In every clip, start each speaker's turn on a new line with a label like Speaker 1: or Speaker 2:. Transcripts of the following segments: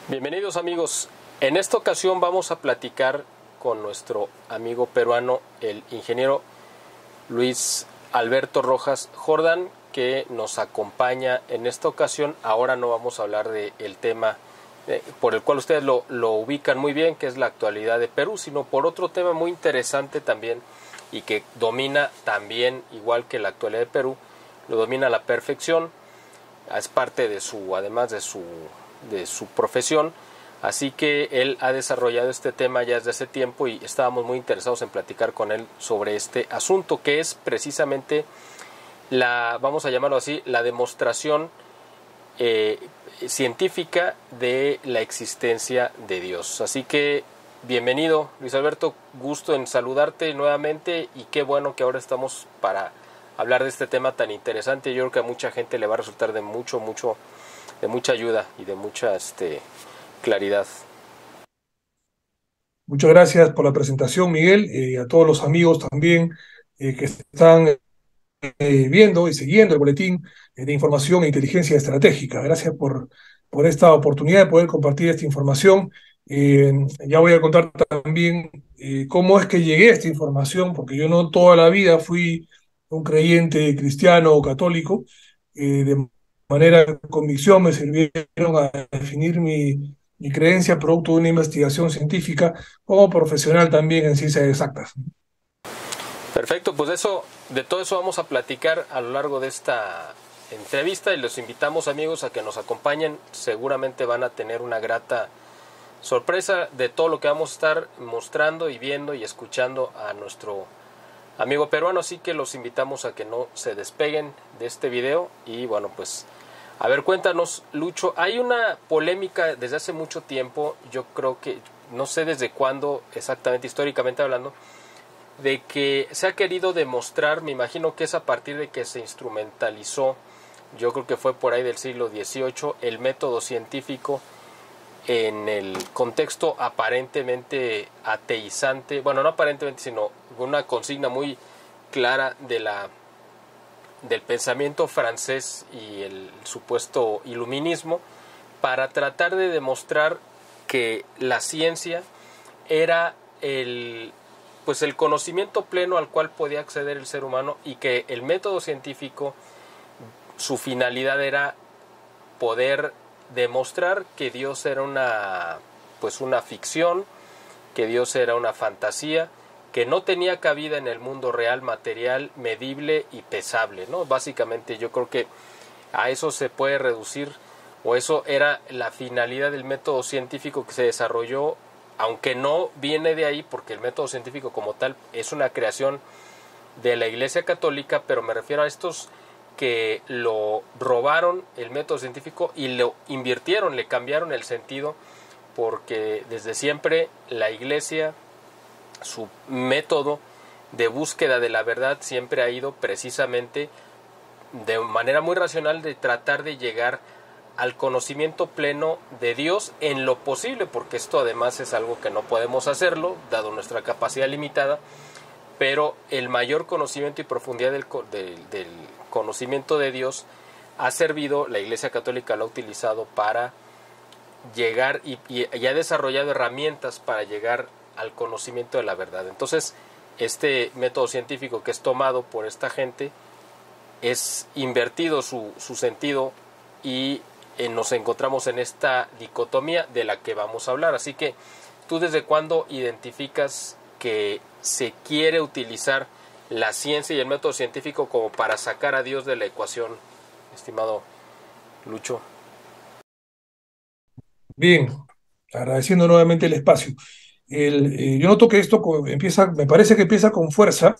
Speaker 1: Bienvenidos amigos, en esta ocasión vamos a platicar con nuestro amigo peruano, el ingeniero Luis Alberto Rojas Jordán, que nos acompaña en esta ocasión. Ahora no vamos a hablar del tema por el cual ustedes lo ubican muy bien, que es la actualidad de Perú, sino por otro tema muy interesante también y que domina también, igual que la actualidad de Perú, lo domina a la perfección, es parte de además de su profesión. Así que él ha desarrollado este tema ya desde hace tiempo y estábamos muy interesados en platicar con él sobre este asunto, que es precisamente vamos a llamarlo así, la demostración científica de la existencia de Dios. Así que bienvenido, Luis Alberto, gusto en saludarte nuevamente y qué bueno que ahora estamos para hablar de este tema tan interesante. Yo creo que a mucha gente le va a resultar de mucha ayuda y de mucha claridad.
Speaker 2: Muchas gracias por la presentación, Miguel, y a todos los amigos también que están viendo y siguiendo el boletín de información e inteligencia estratégica. Gracias por esta oportunidad de poder compartir esta información. Ya voy a contar también cómo es que llegué a esta información, porque yo no toda la vida fui un creyente cristiano o católico. De manera de convicción me sirvieron a definir mi creencia producto de una investigación científica como profesional también en ciencias exactas.
Speaker 1: Perfecto, pues de todo eso vamos a platicar a lo largo de esta entrevista y los invitamos amigos a que nos acompañen. Seguramente van a tener una grata sorpresa de todo lo que vamos a estar mostrando y viendo y escuchando a nuestro amigo peruano, así que los invitamos a que no se despeguen de este video. Y bueno, pues a ver, cuéntanos, Lucho, hay una polémica desde hace mucho tiempo, yo creo que no sé desde cuándo exactamente, históricamente hablando, de que se ha querido demostrar, me imagino que es a partir de que se instrumentalizó, yo creo que fue por ahí del siglo XVIII, el método científico en el contexto aparentemente ateizante, bueno, no aparentemente, sino una consigna muy clara del pensamiento francés y el supuesto iluminismo, para tratar de demostrar que la ciencia era el conocimiento pleno al cual podía acceder el ser humano y que el método científico, su finalidad era poder demostrar que Dios era una ficción, que Dios era una fantasía, que no tenía cabida en el mundo real, material, medible y pesable, ¿no? Básicamente yo creo que a eso se puede reducir, o eso era la finalidad del método científico que se desarrolló, aunque no viene de ahí, porque el método científico como tal es una creación de la Iglesia Católica, pero me refiero a estos que lo robaron el método científico y lo invirtieron, le cambiaron el sentido, porque desde siempre la Iglesia, su método de búsqueda de la verdad siempre ha ido precisamente de manera muy racional de tratar de llegar al conocimiento pleno de Dios en lo posible, porque esto además es algo que no podemos hacerlo, dado nuestra capacidad limitada, pero el mayor conocimiento y profundidad del conocimiento de Dios ha servido, la Iglesia Católica lo ha utilizado para llegar y ha desarrollado herramientas para llegar al conocimiento de la verdad. Entonces, este método científico que es tomado por esta gente es invertido su sentido y nos encontramos en esta dicotomía de la que vamos a hablar. Así que, ¿tú desde cuándo identificas que se quiere utilizar la ciencia y el método científico como para sacar a Dios de la ecuación, estimado Lucho?
Speaker 2: Bien, agradeciendo nuevamente el espacio. Yo noto que esto me parece que empieza con fuerza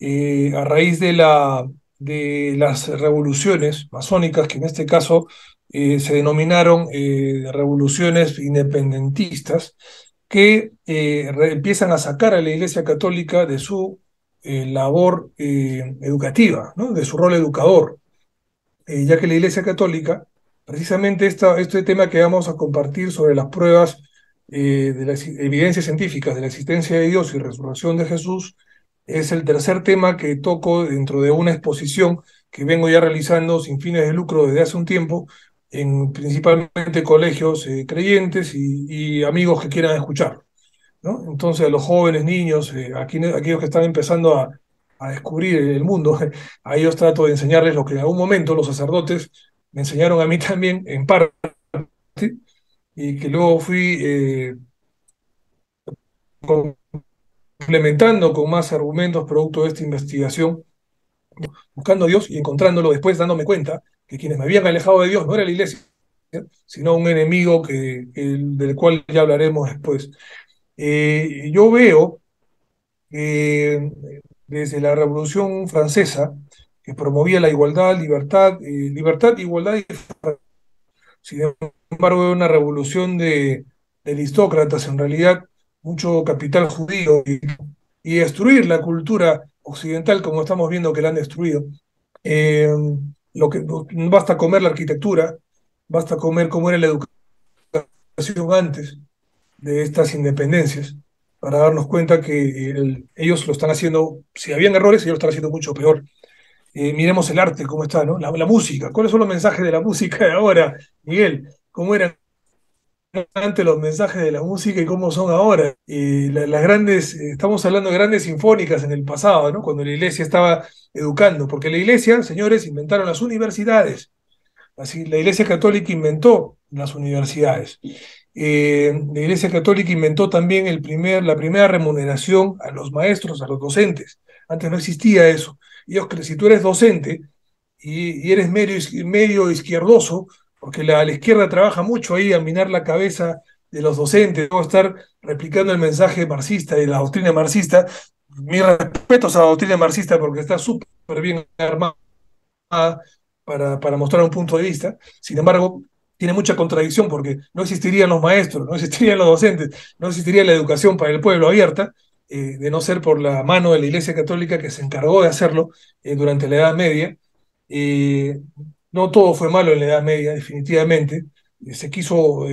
Speaker 2: a raíz de las revoluciones masónicas, que en este caso se denominaron revoluciones independentistas, que empiezan a sacar a la Iglesia Católica de su labor educativa, ¿no? De su rol educador, ya que la Iglesia Católica, precisamente este tema que vamos a compartir sobre las pruebas de las evidencias científicas de la existencia de Dios y resurrección de Jesús, es el tercer tema que toco dentro de una exposición que vengo ya realizando sin fines de lucro desde hace un tiempo, en principalmente colegios creyentes y amigos que quieran escuchar, ¿no? Entonces, a los jóvenes, niños, aquellos que están empezando a descubrir el mundo, a ellos trato de enseñarles lo que en algún momento los sacerdotes me enseñaron a mí también, en parte, y que luego fui complementando con más argumentos producto de esta investigación, buscando a Dios y encontrándolo después, dándome cuenta que quienes me habían alejado de Dios no era la iglesia, sino un enemigo del cual ya hablaremos después. Yo veo que desde la Revolución Francesa, que promovía la igualdad, libertad, igualdad, sin embargo, era una revolución de aristócratas, en realidad, mucho capital judío, y destruir la cultura occidental como estamos viendo que la han destruido. Eh, no basta comer la arquitectura, basta comer cómo era la educación antes de estas independencias, para darnos cuenta que ellos lo están haciendo, si habían errores, ellos lo están haciendo mucho peor. Miremos el arte, cómo está, ¿no? La música, ¿cuáles son los mensajes de la música de ahora, Miguel? ¿Cómo eran antes los mensajes de la música y cómo son ahora? Las grandes, estamos hablando de grandes sinfónicas en el pasado, ¿no? Cuando la iglesia estaba educando, porque la iglesia, señores, inventaron las universidades. Así, la Iglesia Católica inventó las universidades. La Iglesia Católica inventó también la primera remuneración a los maestros, a los docentes. Antes no existía eso. Si tú eres docente y eres medio izquierdoso, porque la izquierda trabaja mucho ahí a minar la cabeza de los docentes, o estar replicando el mensaje marxista y la doctrina marxista. Mis respetos a la doctrina marxista porque está súper bien armada para mostrar un punto de vista. Sin embargo, tiene mucha contradicción porque no existirían los maestros, no existirían los docentes, no existiría la educación para el pueblo abierta, de no ser por la mano de la Iglesia Católica que se encargó de hacerlo durante la Edad Media. Eh, no todo fue malo en la Edad Media, definitivamente. Se quiso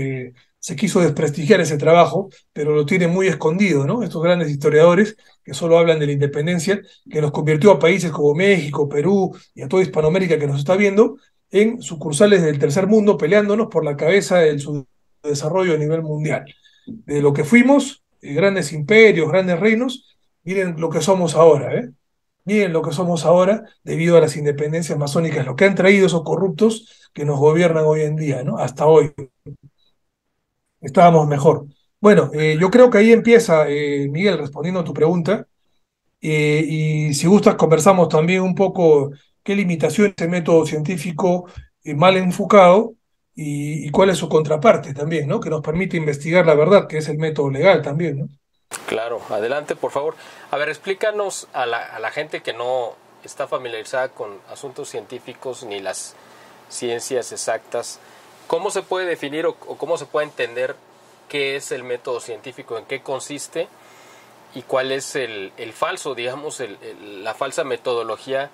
Speaker 2: desprestigiar ese trabajo, pero lo tienen muy escondido, ¿no? Estos grandes historiadores que solo hablan de la independencia, que nos convirtió a países como México, Perú y a toda Hispanoamérica que nos está viendo en sucursales del tercer mundo peleándonos por la cabeza del desarrollo a nivel mundial. De lo que fuimos, grandes imperios, grandes reinos, miren lo que somos ahora, ¿eh? Miren lo que somos ahora debido a las independencias masónicas, lo que han traído esos corruptos que nos gobiernan hoy en día, ¿no? Hasta hoy estábamos mejor. Bueno, yo creo que ahí empieza, Miguel, respondiendo a tu pregunta, y si gustas, conversamos también un poco qué limitaciones ese método científico mal enfocado y cuál es su contraparte también, ¿no? Que nos permite investigar la verdad, que es el método legal también, ¿no?
Speaker 1: Claro, adelante, por favor. A ver, explícanos a la gente que no está familiarizada con asuntos científicos ni las ciencias exactas, ¿cómo se puede definir o cómo se puede entender qué es el método científico, en qué consiste y cuál es el falso, digamos, la falsa metodología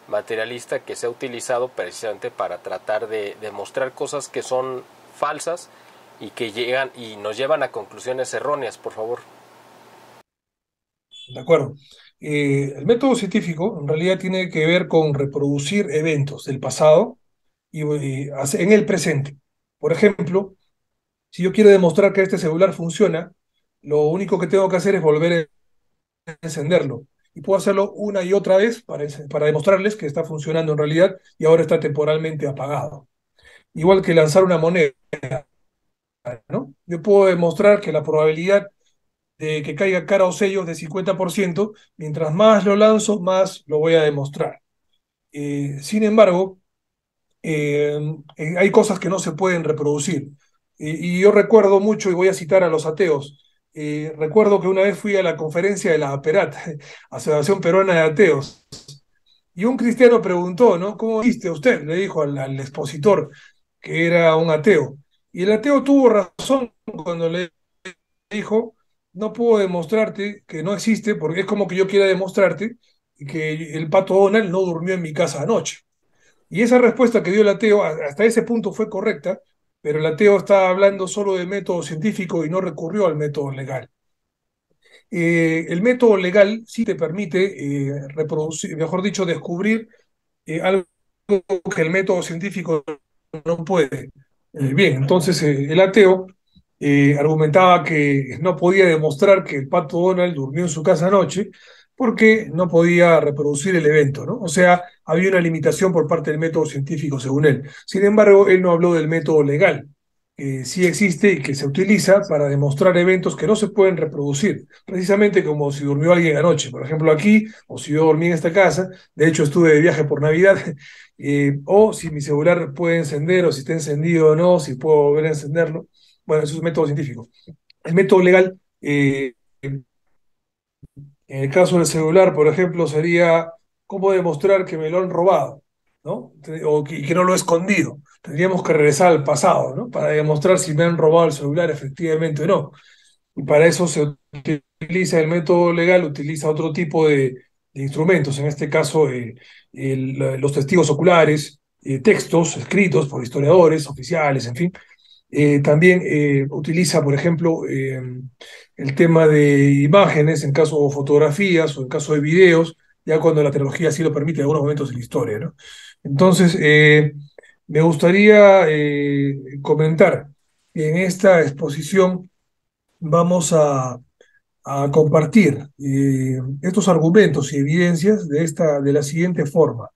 Speaker 1: materialista que se ha utilizado precisamente para tratar de demostrar cosas que son falsas y que llegan y nos llevan a conclusiones erróneas, por favor?
Speaker 2: De acuerdo. El método científico en realidad tiene que ver con reproducir eventos del pasado en el presente. Por ejemplo, si yo quiero demostrar que este celular funciona, lo único que tengo que hacer es volver a encenderlo. Y puedo hacerlo una y otra vez para demostrarles que está funcionando en realidad y ahora está temporalmente apagado. Igual que lanzar una moneda, ¿no? Yo puedo demostrar que la probabilidad de que caiga cara o sello es de 50%, mientras más lo lanzo, más lo voy a demostrar. Sin embargo, hay cosas que no se pueden reproducir. Y yo recuerdo mucho, y voy a citar a los ateos, recuerdo que una vez fui a la conferencia de la APERAT, Asociación Peruana de Ateos, y un cristiano preguntó, ¿no? ¿Cómo viste usted? Le dijo al expositor que era un ateo. Y el ateo tuvo razón cuando le dijo, no puedo demostrarte que no existe, porque es como que yo quiera demostrarte que el pato Donald no durmió en mi casa anoche. Y esa respuesta que dio el ateo hasta ese punto fue correcta, pero el ateo estaba hablando solo de método científico y no recurrió al método legal. El método legal sí te permite reproducir, mejor dicho, descubrir algo que el método científico no puede. Bien, entonces el ateo argumentaba que no podía demostrar que el pato Donald durmió en su casa anoche porque no podía reproducir el evento, ¿no? O sea, había una limitación por parte del método científico, según él. Sin embargo, él no habló del método legal, que sí existe y que se utiliza para demostrar eventos que no se pueden reproducir, precisamente como si durmió alguien anoche. Por ejemplo, aquí, o si yo dormí en esta casa, de hecho estuve de viaje por Navidad, o si mi celular puede encender, o si está encendido o no, si puedo volver a encenderlo. Bueno, eso es un método científico. El método legal, en el caso del celular, por ejemplo, sería cómo demostrar que me lo han robado, ¿no? O que no lo he escondido. Tendríamos que regresar al pasado, ¿no? Para demostrar si me han robado el celular efectivamente o no. Y para eso se utiliza el método legal, utiliza otro tipo de instrumentos, en este caso los testigos oculares, textos escritos por historiadores, oficiales, en fin. También utiliza, por ejemplo, el tema de imágenes, en caso de fotografías o en caso de videos, ya cuando la tecnología así lo permite en algunos momentos de la historia, ¿no? Entonces, me gustaría comentar que en esta exposición vamos a compartir estos argumentos y evidencias de la siguiente forma.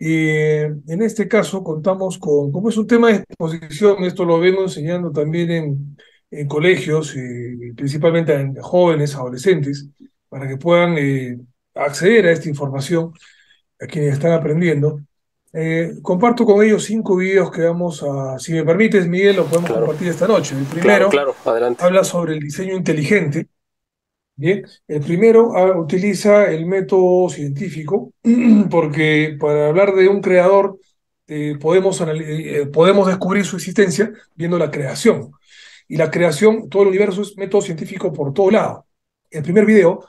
Speaker 2: En este caso contamos con, como es un tema de exposición, esto lo vengo enseñando también en colegios, principalmente en jóvenes, adolescentes, para que puedan acceder a esta información, a quienes están aprendiendo. Comparto con ellos 5 videos que vamos a, si me permites, Miguel, lo podemos
Speaker 1: Claro,
Speaker 2: compartir esta noche. El
Speaker 1: claro,
Speaker 2: primero
Speaker 1: claro, adelante.
Speaker 2: habla sobre el diseño inteligente. Bien, el primero utiliza el método científico porque para hablar de un creador podemos descubrir su existencia viendo la creación. Y la creación, todo el universo es método científico por todo lado. El primer video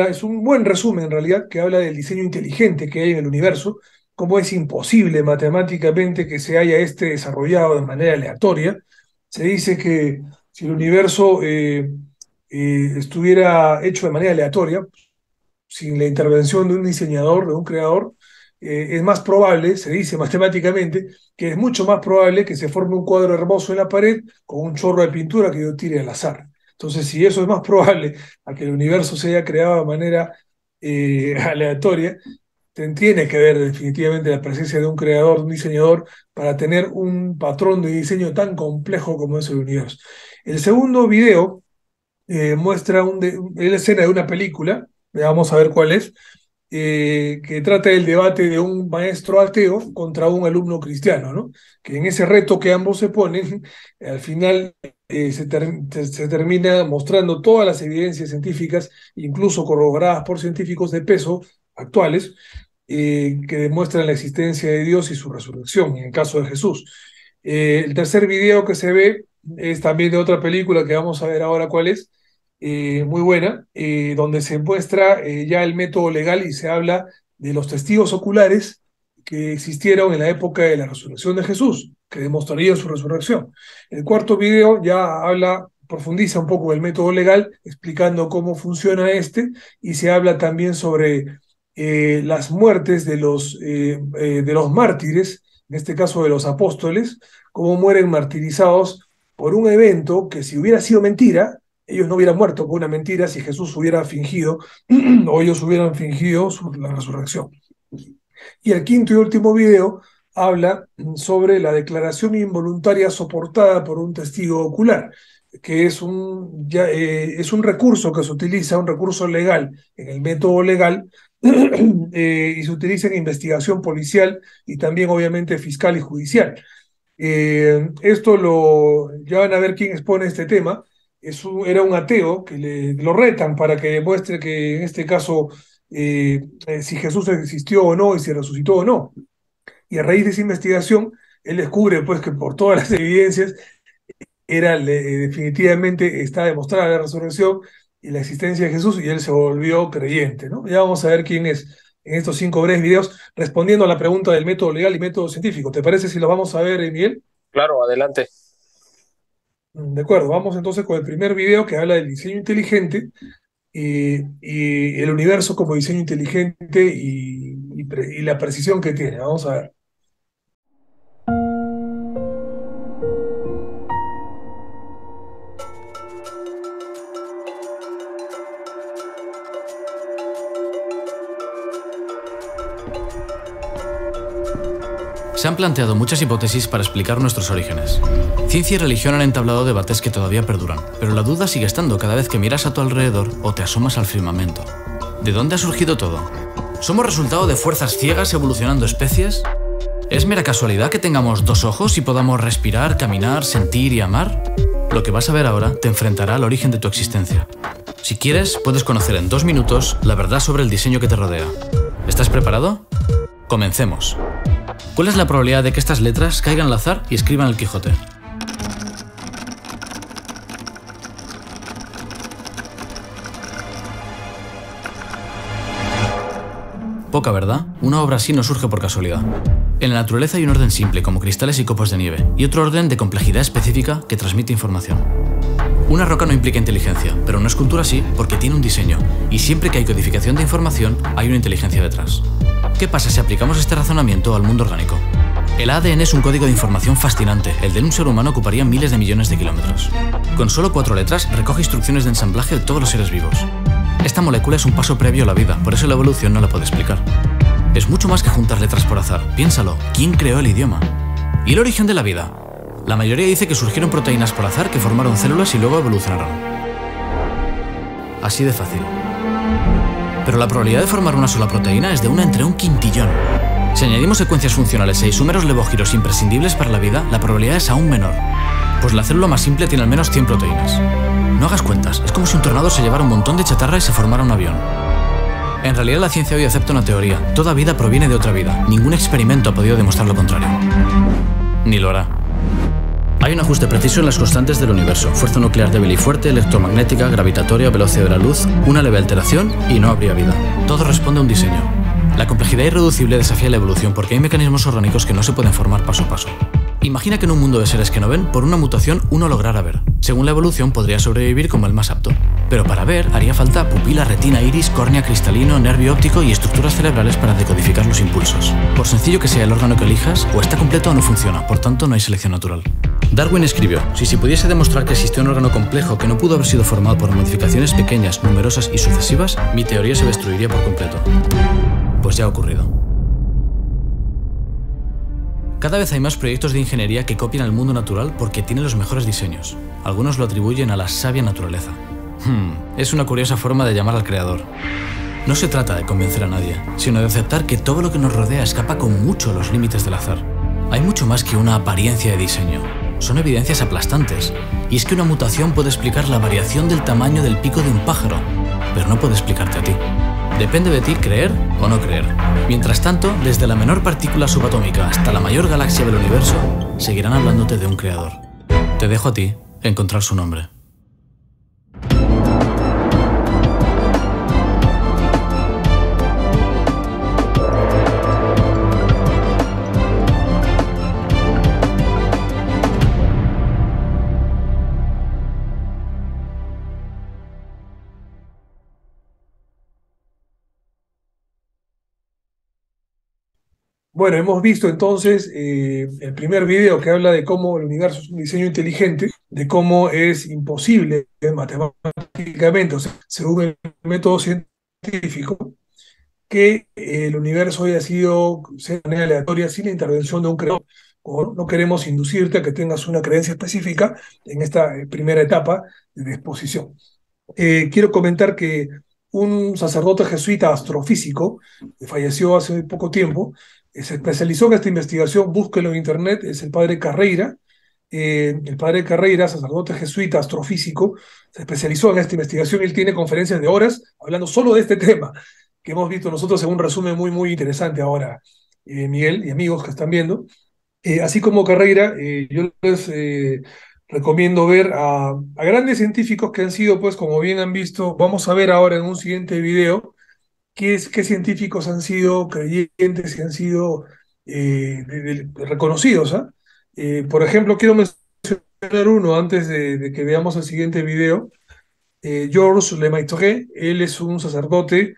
Speaker 2: es un buen resumen en realidad que habla del diseño inteligente que hay en el universo, cómo es imposible matemáticamente que se haya desarrollado de manera aleatoria. Se dice que si el universo estuviera hecho de manera aleatoria, sin la intervención de un diseñador, de un creador, es más probable, se dice matemáticamente, que es mucho más probable que se forme un cuadro hermoso en la pared con un chorro de pintura que yo tire al azar. Entonces, si eso es más probable a que el universo se haya creado de manera aleatoria, tiene que ver definitivamente la presencia de un creador, de un diseñador, para tener un patrón de diseño tan complejo como es el universo. El segundo video muestra una escena de una película, vamos a ver cuál es, que trata del debate de un maestro ateo contra un alumno cristiano, ¿no? Que en ese reto que ambos se ponen, al final se termina mostrando todas las evidencias científicas, incluso corroboradas por científicos de peso actuales, que demuestran la existencia de Dios y su resurrección, en el caso de Jesús. El tercer video que se ve es también de otra película que vamos a ver ahora cuál es, muy buena, donde se muestra ya el método legal y se habla de los testigos oculares que existieron en la época de la resurrección de Jesús, que demostrarían su resurrección. El cuarto video ya profundiza un poco el método legal, explicando cómo funciona y se habla también sobre las muertes de los mártires, en este caso de los apóstoles, cómo mueren martirizados por un evento que si hubiera sido mentira, ellos no hubieran muerto por una mentira si Jesús hubiera fingido o ellos hubieran fingido la resurrección. Y el quinto y último video habla sobre la declaración involuntaria soportada por un testigo ocular, que es un recurso que se utiliza, un recurso legal en el método legal, y se utiliza en investigación policial y también obviamente fiscal y judicial. Ya van a ver quién expone este tema. Era un ateo que lo retan para que demuestre que en este caso si Jesús existió o no y si resucitó o no. Y a raíz de esa investigación, él descubre pues que por todas las evidencias definitivamente está demostrada la resurrección y la existencia de Jesús y él se volvió creyente, ¿no? Ya vamos a ver quién es en estos 5 breves videos respondiendo a la pregunta del método legal y método científico. ¿Te parece si lo vamos a ver, Miguel?
Speaker 1: Claro, adelante.
Speaker 2: De acuerdo, vamos entonces con el primer video que habla del diseño inteligente y el universo como diseño inteligente y la precisión que tiene. Vamos a ver.
Speaker 3: Se han planteado muchas hipótesis para explicar nuestros orígenes. Ciencia y religión han entablado debates que todavía perduran, pero la duda sigue estando cada vez que miras a tu alrededor o te asomas al firmamento. ¿De dónde ha surgido todo? ¿Somos resultado de fuerzas ciegas evolucionando especies? ¿Es mera casualidad que tengamos 2 ojos y podamos respirar, caminar, sentir y amar? Lo que vas a ver ahora te enfrentará al origen de tu existencia. Si quieres, puedes conocer en 2 minutos la verdad sobre el diseño que te rodea. ¿Estás preparado? Comencemos. ¿Cuál es la probabilidad de que estas letras caigan al azar y escriban el Quijote? Poca, ¿verdad? Una obra así no surge por casualidad. En la naturaleza hay un orden simple, como cristales y copos de nieve, y otro orden de complejidad específica que transmite información. Una roca no implica inteligencia, pero una escultura sí, porque tiene un diseño, y siempre que hay codificación de información, hay una inteligencia detrás. ¿Qué pasa si aplicamos este razonamiento al mundo orgánico? El ADN es un código de información fascinante, el de un ser humano ocuparía miles de millones de kilómetros. Con solo 4 letras recoge instrucciones de ensamblaje de todos los seres vivos. Esta molécula es un paso previo a la vida, por eso la evolución no la puede explicar. Es mucho más que juntar letras por azar. Piénsalo, ¿quién creó el idioma? ¿Y el origen de la vida? La mayoría dice que surgieron proteínas por azar que formaron células y luego evolucionaron. Así de fácil. Pero la probabilidad de formar una sola proteína es de 1 entre un quintillón. Si añadimos secuencias funcionales e isómeros levogiros imprescindibles para la vida, la probabilidad es aún menor. Pues la célula más simple tiene al menos 100 proteínas. No hagas cuentas, es como si un tornado se llevara un montón de chatarra y se formara un avión. En realidad la ciencia hoy acepta una teoría. Toda vida proviene de otra vida. Ningún experimento ha podido demostrar lo contrario. Ni lo hará. Hay un ajuste preciso en las constantes del universo. Fuerza nuclear débil y fuerte, electromagnética, gravitatoria, velocidad de la luz, una leve alteración y no habría vida. Todo responde a un diseño. La complejidad irreducible desafía la evolución porque hay mecanismos orgánicos que no se pueden formar paso a paso. Imagina que en un mundo de seres que no ven, por una mutación uno lograra ver. Según la evolución podría sobrevivir como el más apto. Pero para ver haría falta pupila, retina, iris, córnea, cristalino, nervio óptico y estructuras cerebrales para decodificar los impulsos. Por sencillo que sea el órgano que elijas, o está completo o no funciona, por tanto no hay selección natural. Darwin escribió, si se pudiese demostrar que existe un órgano complejo que no pudo haber sido formado por modificaciones pequeñas, numerosas y sucesivas, mi teoría se destruiría por completo. Pues ya ha ocurrido. Cada vez hay más proyectos de ingeniería que copian al mundo natural porque tienen los mejores diseños. Algunos lo atribuyen a la sabia naturaleza. Es una curiosa forma de llamar al creador. No se trata de convencer a nadie, sino de aceptar que todo lo que nos rodea escapa con mucho a los límites del azar. Hay mucho más que una apariencia de diseño. Son evidencias aplastantes. Y es que una mutación puede explicar la variación del tamaño del pico de un pájaro, pero no puede explicarte a ti. Depende de ti creer o no creer. Mientras tanto, desde la menor partícula subatómica hasta la mayor galaxia del universo, seguirán hablándote de un creador. Te dejo a ti encontrar su nombre.
Speaker 2: Bueno, hemos visto entonces el primer video que habla de cómo el universo es un diseño inteligente, de cómo es imposible matemáticamente, o sea, según el método científico, que el universo haya sido de manera aleatoria sin la intervención de un creador. O no queremos inducirte a que tengas una creencia específica en esta primera etapa de exposición. Quiero comentar que un sacerdote jesuita astrofísico, que falleció hace muy poco tiempo, se especializó en esta investigación, búsquelo en internet, es el padre Carreira. El padre Carreira, sacerdote jesuita astrofísico, se especializó en esta investigación. Él tiene conferencias de horas hablando solo de este tema, que hemos visto nosotros en un resumen muy, muy interesante ahora, Miguel y amigos que están viendo. Así como Carreira, yo les recomiendo ver a grandes científicos que han sido, pues, como bien han visto, vamos a ver ahora en un siguiente video, qué científicos han sido creyentes y han sido reconocidos. ¿Ah? Por ejemplo, quiero mencionar uno antes de que veamos el siguiente video. Georges Lemaitre, él es un sacerdote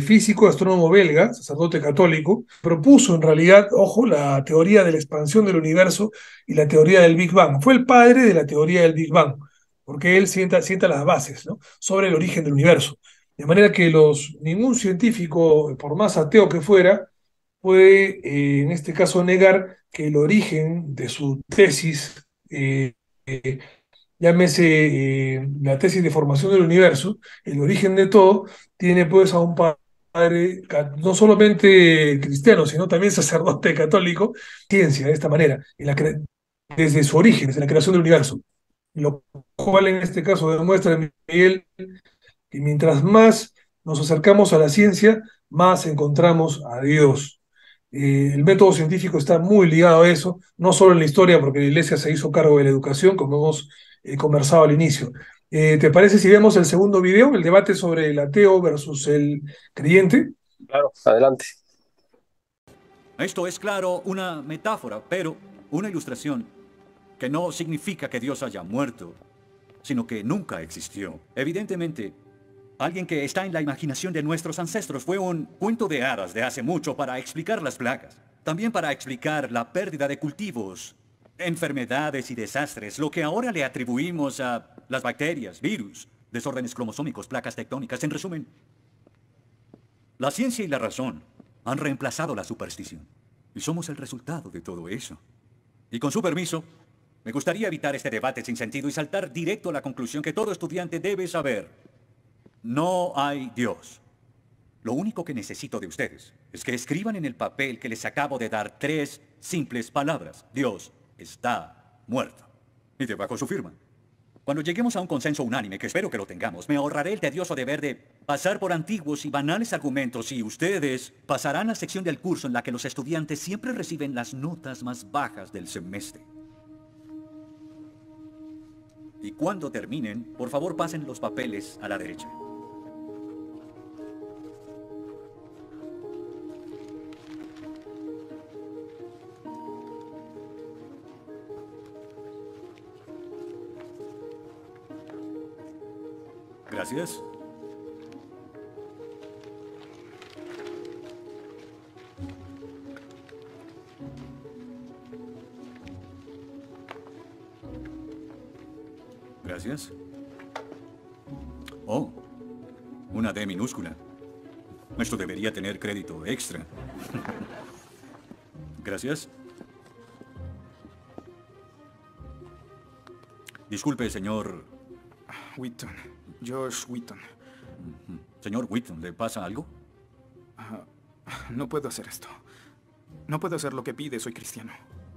Speaker 2: físico, astrónomo belga, sacerdote católico, propuso en realidad, ojo, la teoría de la expansión del universo y la teoría del Big Bang. Fue el padre de la teoría del Big Bang, porque él sienta las bases, ¿no?, sobre el origen del universo. De manera que ningún científico, por más ateo que fuera, puede, en este caso, negar que el origen de su tesis, llámese la tesis de formación del universo, el origen de todo, tiene pues a un padre no solamente cristiano, sino también sacerdote católico, ciencia de esta manera, desde su origen, desde la creación del universo. Lo cual en este caso demuestra, Miguel, que mientras más nos acercamos a la ciencia, más encontramos a Dios. El método científico está muy ligado a eso, no solo en la historia, porque la Iglesia se hizo cargo de la educación, como hemos conversado al inicio. ¿Te parece si vemos el segundo video, el debate sobre el ateo versus el creyente?
Speaker 1: Claro, adelante.
Speaker 4: Esto es, claro, una metáfora, pero una ilustración que no significa que Dios haya muerto, sino que nunca existió. Evidentemente, alguien que está en la imaginación de nuestros ancestros fue un cuento de hadas de hace mucho para explicar las plagas. También para explicar la pérdida de cultivos, enfermedades y desastres, lo que ahora le atribuimos a las bacterias, virus, desórdenes cromosómicos, placas tectónicas. En resumen, la ciencia y la razón han reemplazado la superstición. Y somos el resultado de todo eso. Y con su permiso, me gustaría evitar este debate sin sentido y saltar directo a la conclusión que todo estudiante debe saber. No hay Dios. Lo único que necesito de ustedes es que escriban en el papel que les acabo de dar 3 simples palabras. Dios está muerto. Y debajo su firma. Cuando lleguemos a un consenso unánime, que espero que lo tengamos, me ahorraré el tedioso deber de pasar por antiguos y banales argumentos y ustedes pasarán a la sección del curso en la que los estudiantes siempre reciben las notas más bajas del semestre. Y cuando terminen, por favor pasen los papeles a la derecha. Gracias. Gracias. Oh, una D minúscula. Esto debería tener crédito extra. Gracias. Disculpe, señor
Speaker 5: Wheaton. Josh Wheaton.
Speaker 4: Señor Wheaton, ¿le pasa algo?
Speaker 5: No puedo hacer esto. No puedo hacer lo que pide, soy cristiano.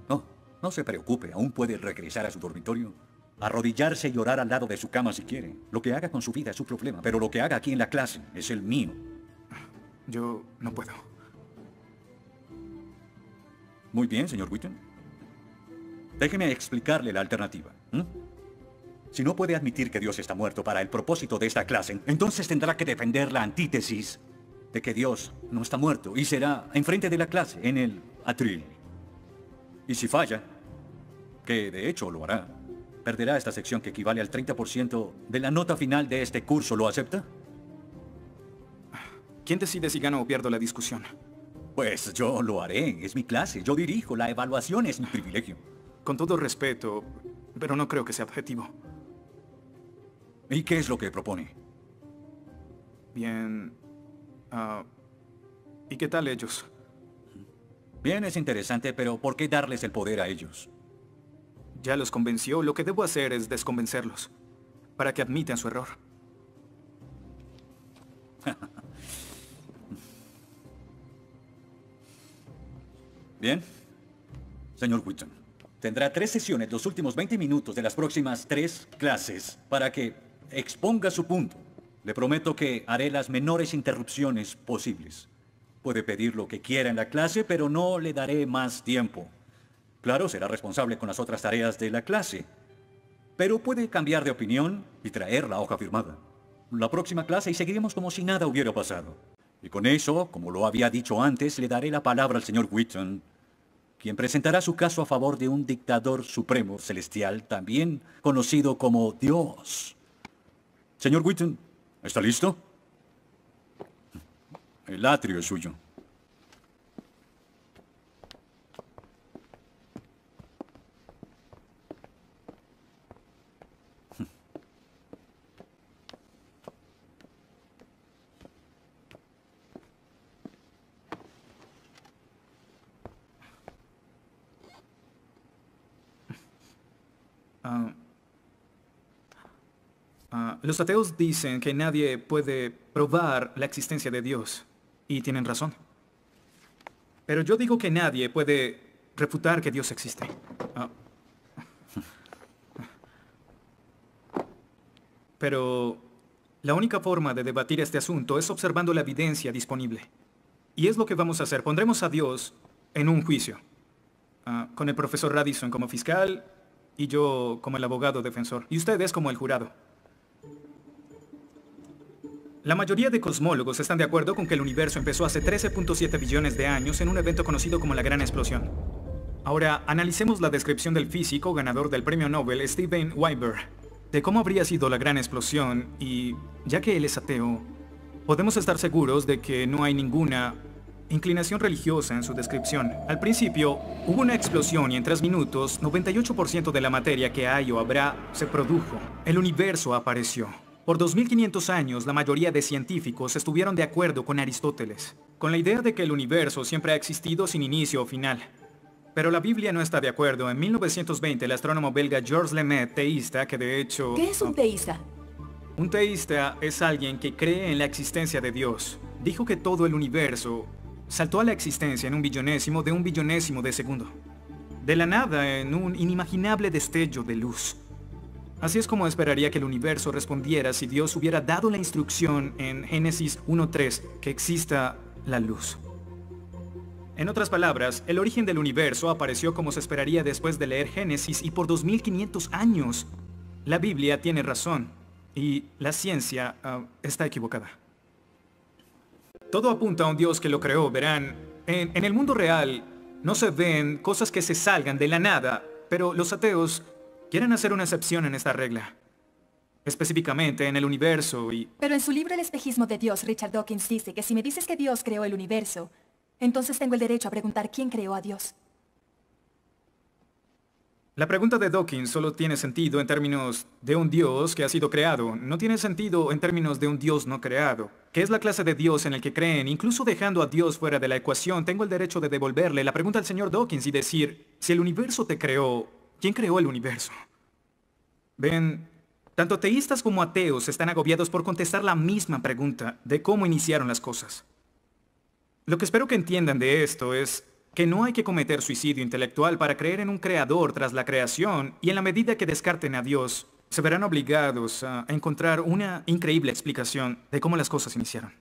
Speaker 4: No, no se preocupe, aún puede regresar a su dormitorio, arrodillarse y orar al lado de su cama si quiere. Lo que haga con su vida es su problema, pero lo que haga aquí en la clase es el mío.
Speaker 5: Yo no puedo.
Speaker 4: Muy bien, señor Wheaton. Déjeme explicarle la alternativa. Si no puede admitir que Dios está muerto para el propósito de esta clase, entonces tendrá que defender la antítesis de que Dios no está muerto y será enfrente de la clase, en el atril. Y si falla, que de hecho lo hará, perderá esta sección que equivale al 30% de la nota final de este curso. ¿Lo acepta?
Speaker 5: ¿Quién decide si gano o pierdo la discusión?
Speaker 4: Pues yo lo haré, es mi clase, yo dirijo, la evaluación es mi privilegio.
Speaker 5: Con todo respeto, pero no creo que sea objetivo.
Speaker 4: ¿Y qué es lo que propone?
Speaker 5: Bien... ¿y qué tal ellos?
Speaker 4: Bien, es interesante, pero ¿por qué darles el poder a ellos?
Speaker 5: Ya los convenció, lo que debo hacer es desconvencerlos, para que admitan su error.
Speaker 4: Bien. Señor Wheaton, tendrá 3 sesiones los últimos 20 minutos de las próximas 3 clases para que exponga su punto. Le prometo que haré las menores interrupciones posibles. Puede pedir lo que quiera en la clase, pero no le daré más tiempo. Claro, será responsable con las otras tareas de la clase, pero puede cambiar de opinión y traer la hoja firmada. La próxima clase y seguiremos como si nada hubiera pasado. Y con eso, como lo había dicho antes, le daré la palabra al señor Wheaton, quien presentará su caso a favor de un dictador supremo celestial, también conocido como Dios. Señor Wheaton, ¿está listo? El atrio es suyo.
Speaker 5: Los ateos dicen que nadie puede probar la existencia de Dios, y tienen razón. Pero yo digo que nadie puede refutar que Dios existe. Pero la única forma de debatir este asunto es observando la evidencia disponible. Y es lo que vamos a hacer. Pondremos a Dios en un juicio, con el profesor Radisson como fiscal y yo como el abogado defensor, y ustedes como el jurado. La mayoría de cosmólogos están de acuerdo con que el universo empezó hace 13.7 billones de años en un evento conocido como la Gran Explosión. Ahora, analicemos la descripción del físico ganador del premio Nobel, Steven Weinberg, de cómo habría sido la Gran Explosión, y ya que él es ateo, podemos estar seguros de que no hay ninguna inclinación religiosa en su descripción. Al principio, hubo una explosión y en 3 minutos, 98% de la materia que hay o habrá se produjo. El universo apareció. Por 2500 años, la mayoría de científicos estuvieron de acuerdo con Aristóteles, con la idea de que el universo siempre ha existido sin inicio o final. Pero la Biblia no está de acuerdo. En 1920, el astrónomo belga Georges Lemaitre, teísta, que de hecho...
Speaker 6: ¿Qué es un teísta?
Speaker 5: Un teísta es alguien que cree en la existencia de Dios. Dijo que todo el universo saltó a la existencia en un billonésimo de segundo. De la nada, en un inimaginable destello de luz. Así es como esperaría que el universo respondiera si Dios hubiera dado la instrucción en Génesis 1:3 que exista la luz. En otras palabras, el origen del universo apareció como se esperaría después de leer Génesis y por 2500 años. La Biblia tiene razón y la ciencia está equivocada. Todo apunta a un Dios que lo creó, verán. En el mundo real no se ven cosas que se salgan de la nada, pero los ateos quieren hacer una excepción en esta regla. Específicamente en el universo y...
Speaker 6: Pero en su libro El espejismo de Dios, Richard Dawkins dice que si me dices que Dios creó el universo, entonces tengo el derecho a preguntar quién creó a Dios.
Speaker 5: La pregunta de Dawkins solo tiene sentido en términos de un Dios que ha sido creado. No tiene sentido en términos de un Dios no creado. ¿Qué es la clase de Dios en el que creen? Incluso dejando a Dios fuera de la ecuación, tengo el derecho de devolverle la pregunta al señor Dawkins y decir, si el universo te creó, ¿quién creó el universo? Ven, tanto teístas como ateos están agobiados por contestar la misma pregunta de cómo iniciaron las cosas. Lo que espero que entiendan de esto es que no hay que cometer suicidio intelectual para creer en un creador tras la creación, y en la medida que descarten a Dios, se verán obligados a encontrar una increíble explicación de cómo las cosas iniciaron.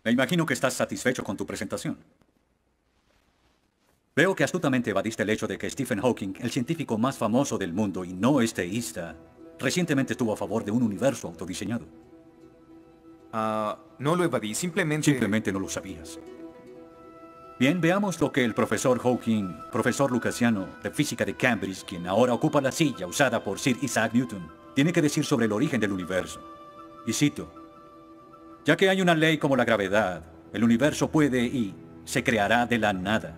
Speaker 4: Me imagino que estás satisfecho con tu presentación. Veo que astutamente evadiste el hecho de que Stephen Hawking, el científico más famoso del mundo y no es teísta, recientemente estuvo a favor de un universo autodiseñado.
Speaker 5: No lo evadí, simplemente...
Speaker 4: Simplemente no lo sabías. Bien, veamos lo que el profesor Hawking, profesor lucasiano de física de Cambridge, quien ahora ocupa la silla usada por Sir Isaac Newton, tiene que decir sobre el origen del universo. Y cito, ya que hay una ley como la gravedad, el universo puede y se creará de la nada.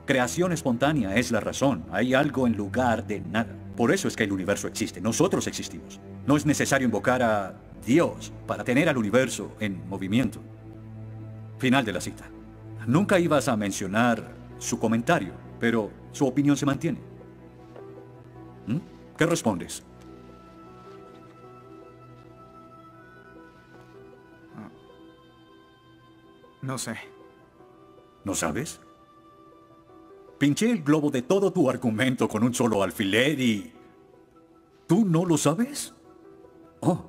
Speaker 4: Creación espontánea es la razón. Hay algo en lugar de nada. Por eso es que el universo existe. Nosotros existimos. No es necesario invocar a Dios para tener al universo en movimiento. Final de la cita. Nunca ibas a mencionar su comentario, pero su opinión se mantiene. ¿Qué respondes?
Speaker 5: No sé.
Speaker 4: ¿No sabes? Pinché el globo de todo tu argumento con un solo alfiler y... ¿tú no lo sabes? Oh.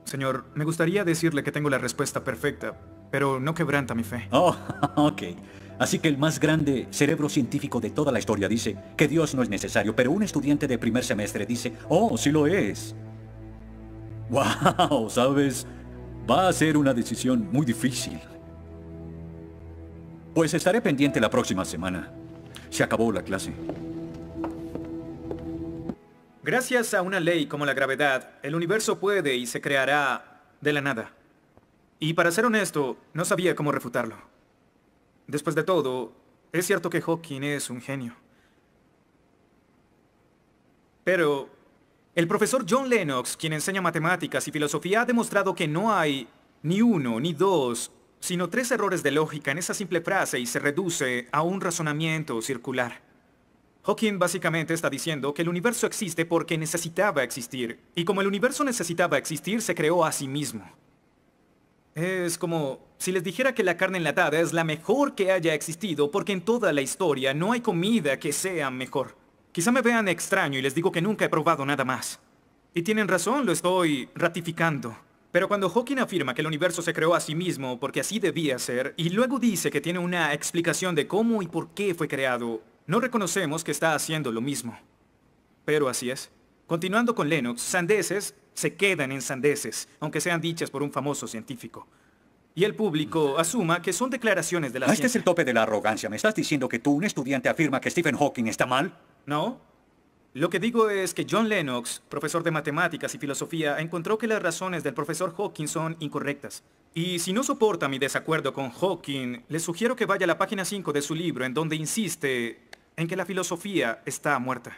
Speaker 5: Señor, me gustaría decirle que tengo la respuesta perfecta, pero no quebranta mi fe.
Speaker 4: Oh, ok. Así que el más grande cerebro científico de toda la historia dice que Dios no es necesario, pero un estudiante de primer semestre dice, oh, sí lo es. Wow, ¿sabes? Va a ser una decisión muy difícil. Pues estaré pendiente la próxima semana. Se acabó la clase.
Speaker 5: Gracias a una ley como la gravedad, el universo puede y se creará de la nada. Y para ser honesto, no sabía cómo refutarlo. Después de todo, es cierto que Hawking es un genio. Pero el profesor John Lennox, quien enseña matemáticas y filosofía, ha demostrado que no hay ni uno, ni dos, sino 3 errores de lógica en esa simple frase y se reduce a un razonamiento circular. Hawking básicamente está diciendo que el universo existe porque necesitaba existir, y como el universo necesitaba existir, se creó a sí mismo. Es como si les dijera que la carne enlatada es la mejor que haya existido porque en toda la historia no hay comida que sea mejor. Quizá me vean extraño y les digo que nunca he probado nada más. Y tienen razón, lo estoy ratificando. Pero cuando Hawking afirma que el universo se creó a sí mismo porque así debía ser, y luego dice que tiene una explicación de cómo y por qué fue creado, no reconocemos que está haciendo lo mismo. Pero así es. Continuando con Lennox, sandeces se quedan en sandeces, aunque sean dichas por un famoso científico. Y el público asuma que son declaraciones de la ciencia.
Speaker 4: Este es el tope de la arrogancia. ¿Me estás diciendo que tú, un estudiante, afirma que Stephen Hawking está mal?
Speaker 5: No. Lo que digo es que John Lennox, profesor de matemáticas y filosofía, encontró que las razones del profesor Hawking son incorrectas. Y si no soporta mi desacuerdo con Hawking, le sugiero que vaya a la página 5 de su libro, en donde insiste en que la filosofía está muerta.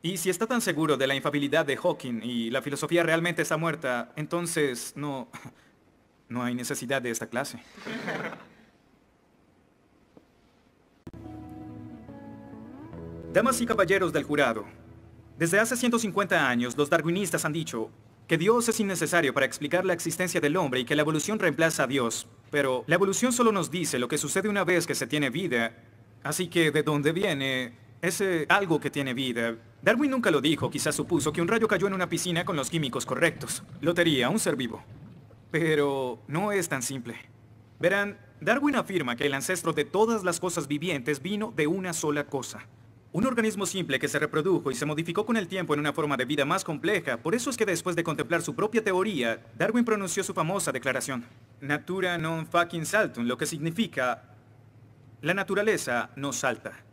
Speaker 5: Y si está tan seguro de la infalibilidad de Hawking y la filosofía realmente está muerta, entonces no hay necesidad de esta clase. Damas y caballeros del jurado, desde hace 150 años los darwinistas han dicho que Dios es innecesario para explicar la existencia del hombre y que la evolución reemplaza a Dios. Pero la evolución solo nos dice lo que sucede una vez que se tiene vida. Así que, ¿de dónde viene ese algo que tiene vida? Darwin nunca lo dijo, quizás supuso que un rayo cayó en una piscina con los químicos correctos. Lotería, un ser vivo. Pero no es tan simple. Verán, Darwin afirma que el ancestro de todas las cosas vivientes vino de una sola cosa. Un organismo simple que se reprodujo y se modificó con el tiempo en una forma de vida más compleja. Por eso es que después de contemplar su propia teoría, Darwin pronunció su famosa declaración: Natura non fucking saltum, lo que significa: la naturaleza no salta.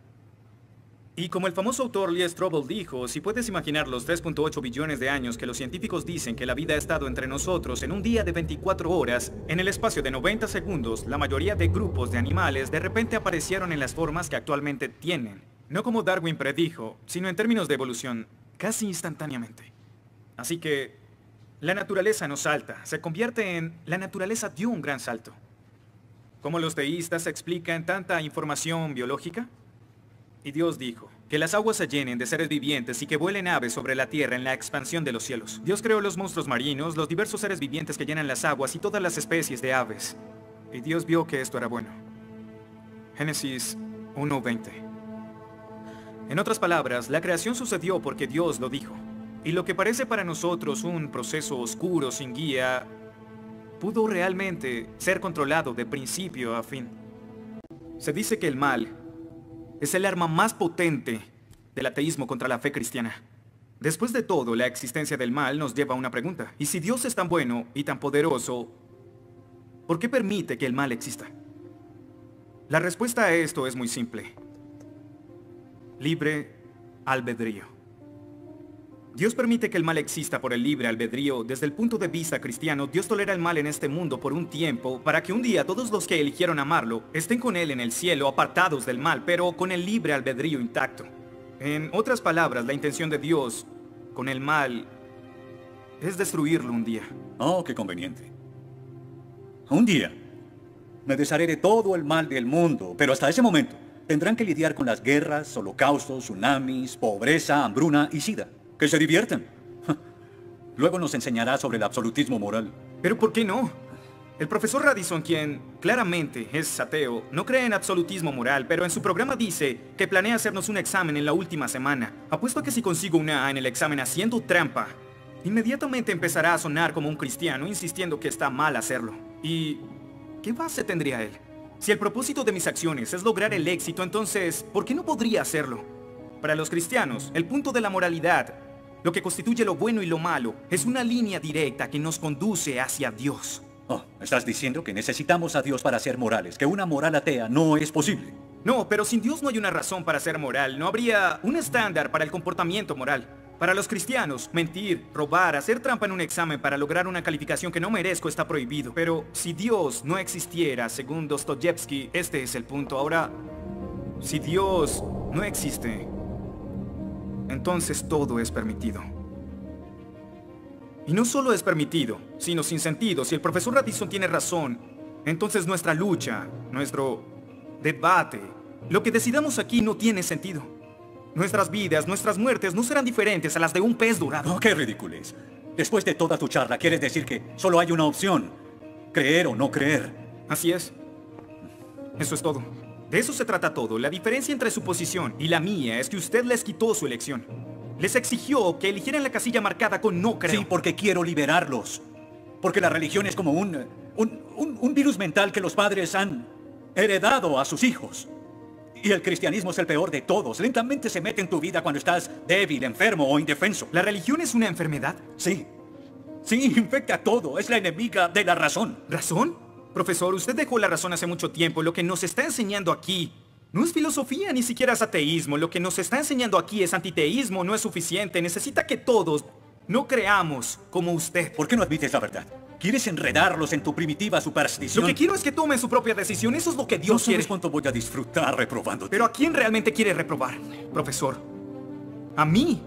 Speaker 5: Y como el famoso autor Lee Strobel dijo, si puedes imaginar los 3.8 billones de años que los científicos dicen que la vida ha estado entre nosotros en un día de 24 horas, en el espacio de 90 segundos, la mayoría de grupos de animales de repente aparecieron en las formas que actualmente tienen. No como Darwin predijo, sino en términos de evolución, casi instantáneamente. Así que, la naturaleza no salta, se convierte en la naturaleza dio un gran salto. ¿Cómo los teístas explican tanta información biológica? Y Dios dijo, que las aguas se llenen de seres vivientes y que vuelen aves sobre la tierra en la expansión de los cielos. Dios creó los monstruos marinos, los diversos seres vivientes que llenan las aguas y todas las especies de aves. Y Dios vio que esto era bueno. Génesis 1:20. En otras palabras, la creación sucedió porque Dios lo dijo. Y lo que parece para nosotros un proceso oscuro sin guía, pudo realmente ser controlado de principio a fin. Se dice que el mal es el arma más potente del ateísmo contra la fe cristiana. Después de todo, la existencia del mal nos lleva a una pregunta. ¿Y si Dios es tan bueno y tan poderoso, por qué permite que el mal exista? La respuesta a esto es muy simple. Libre albedrío. Dios permite que el mal exista por el libre albedrío. Desde el punto de vista cristiano, Dios tolera el mal en este mundo por un tiempo, para que un día todos los que eligieron amarlo estén con Él en el cielo, apartados del mal, pero con el libre albedrío intacto. En otras palabras, la intención de Dios con el mal es destruirlo un día.
Speaker 4: Oh, qué conveniente. Un día me desharé de todo el mal del mundo, pero hasta ese momento tendrán que lidiar con las guerras, holocaustos, tsunamis, pobreza, hambruna y sida. Que se diviertan. Luego nos enseñará sobre el absolutismo moral.
Speaker 5: ¿Pero por qué no? El profesor Radisson, quien claramente es ateo, no cree en absolutismo moral, pero en su programa dice que planea hacernos un examen en la última semana. Apuesto a que si consigo una A en el examen haciendo trampa, inmediatamente empezará a sonar como un cristiano, insistiendo que está mal hacerlo. ¿Y qué base tendría él? Si el propósito de mis acciones es lograr el éxito, entonces, ¿por qué no podría hacerlo? Para los cristianos, el punto de la moralidad, lo que constituye lo bueno y lo malo, es una línea directa que nos conduce hacia Dios.
Speaker 4: Oh, ¿estás diciendo que necesitamos a Dios para ser morales? ¿Que una moral atea no es posible?
Speaker 5: No, pero sin Dios no hay una razón para ser moral. No habría un estándar para el comportamiento moral. Para los cristianos, mentir, robar, hacer trampa en un examen para lograr una calificación que no merezco está prohibido. Pero si Dios no existiera, según Dostoyevsky, este es el punto. Ahora, si Dios no existe, entonces todo es permitido. Y no solo es permitido, sino sin sentido. Si el profesor Radisson tiene razón, entonces nuestra lucha, nuestro debate, lo que decidamos aquí no tiene sentido. Nuestras vidas, nuestras muertes no serán diferentes a las de un pez dorado.
Speaker 4: No, qué ridiculez. Después de toda tu charla, ¿quieres decir que solo hay una opción? Creer o no creer.
Speaker 5: Así es. Eso es todo. De eso se trata todo. La diferencia entre su posición y la mía es que usted les quitó su elección. Les exigió que eligieran la casilla marcada con no creo.
Speaker 4: Sí, porque quiero liberarlos. Porque la religión es como un virus mental que los padres han heredado a sus hijos. Y el cristianismo es el peor de todos. Lentamente se mete en tu vida cuando estás débil, enfermo o indefenso.
Speaker 5: ¿La religión es una enfermedad?
Speaker 4: Sí. Sí, infecta todo. Es la enemiga de la razón.
Speaker 5: ¿Razón? Profesor, usted dejó la razón hace mucho tiempo. Lo que nos está enseñando aquí no es filosofía, ni siquiera es ateísmo. Lo que nos está enseñando aquí es antiteísmo. No es suficiente. Necesita que todos no creamos como usted.
Speaker 4: ¿Por qué no admites la verdad? ¿Quieres enredarlos en tu primitiva superstición?
Speaker 5: Lo que quiero es que tomen su propia decisión. Eso es lo que Dios quiere.
Speaker 4: No sabes cuánto voy a disfrutar reprobándote.
Speaker 5: Pero ¿a quién realmente quiere reprobar, profesor? ¿A mí?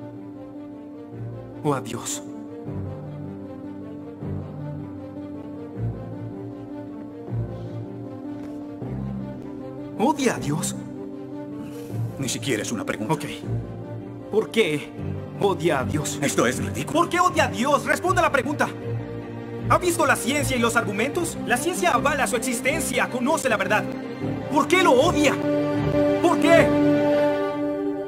Speaker 5: ¿O a Dios? ¿Odia a Dios?
Speaker 4: Ni siquiera es una pregunta.
Speaker 5: Ok. ¿Por qué odia a Dios?
Speaker 4: Esto es ridículo.
Speaker 5: ¿Por qué odia a Dios? Responda la pregunta. ¿Ha visto la ciencia y los argumentos? La ciencia avala su existencia, conoce la verdad. ¿Por qué lo odia? ¿Por qué?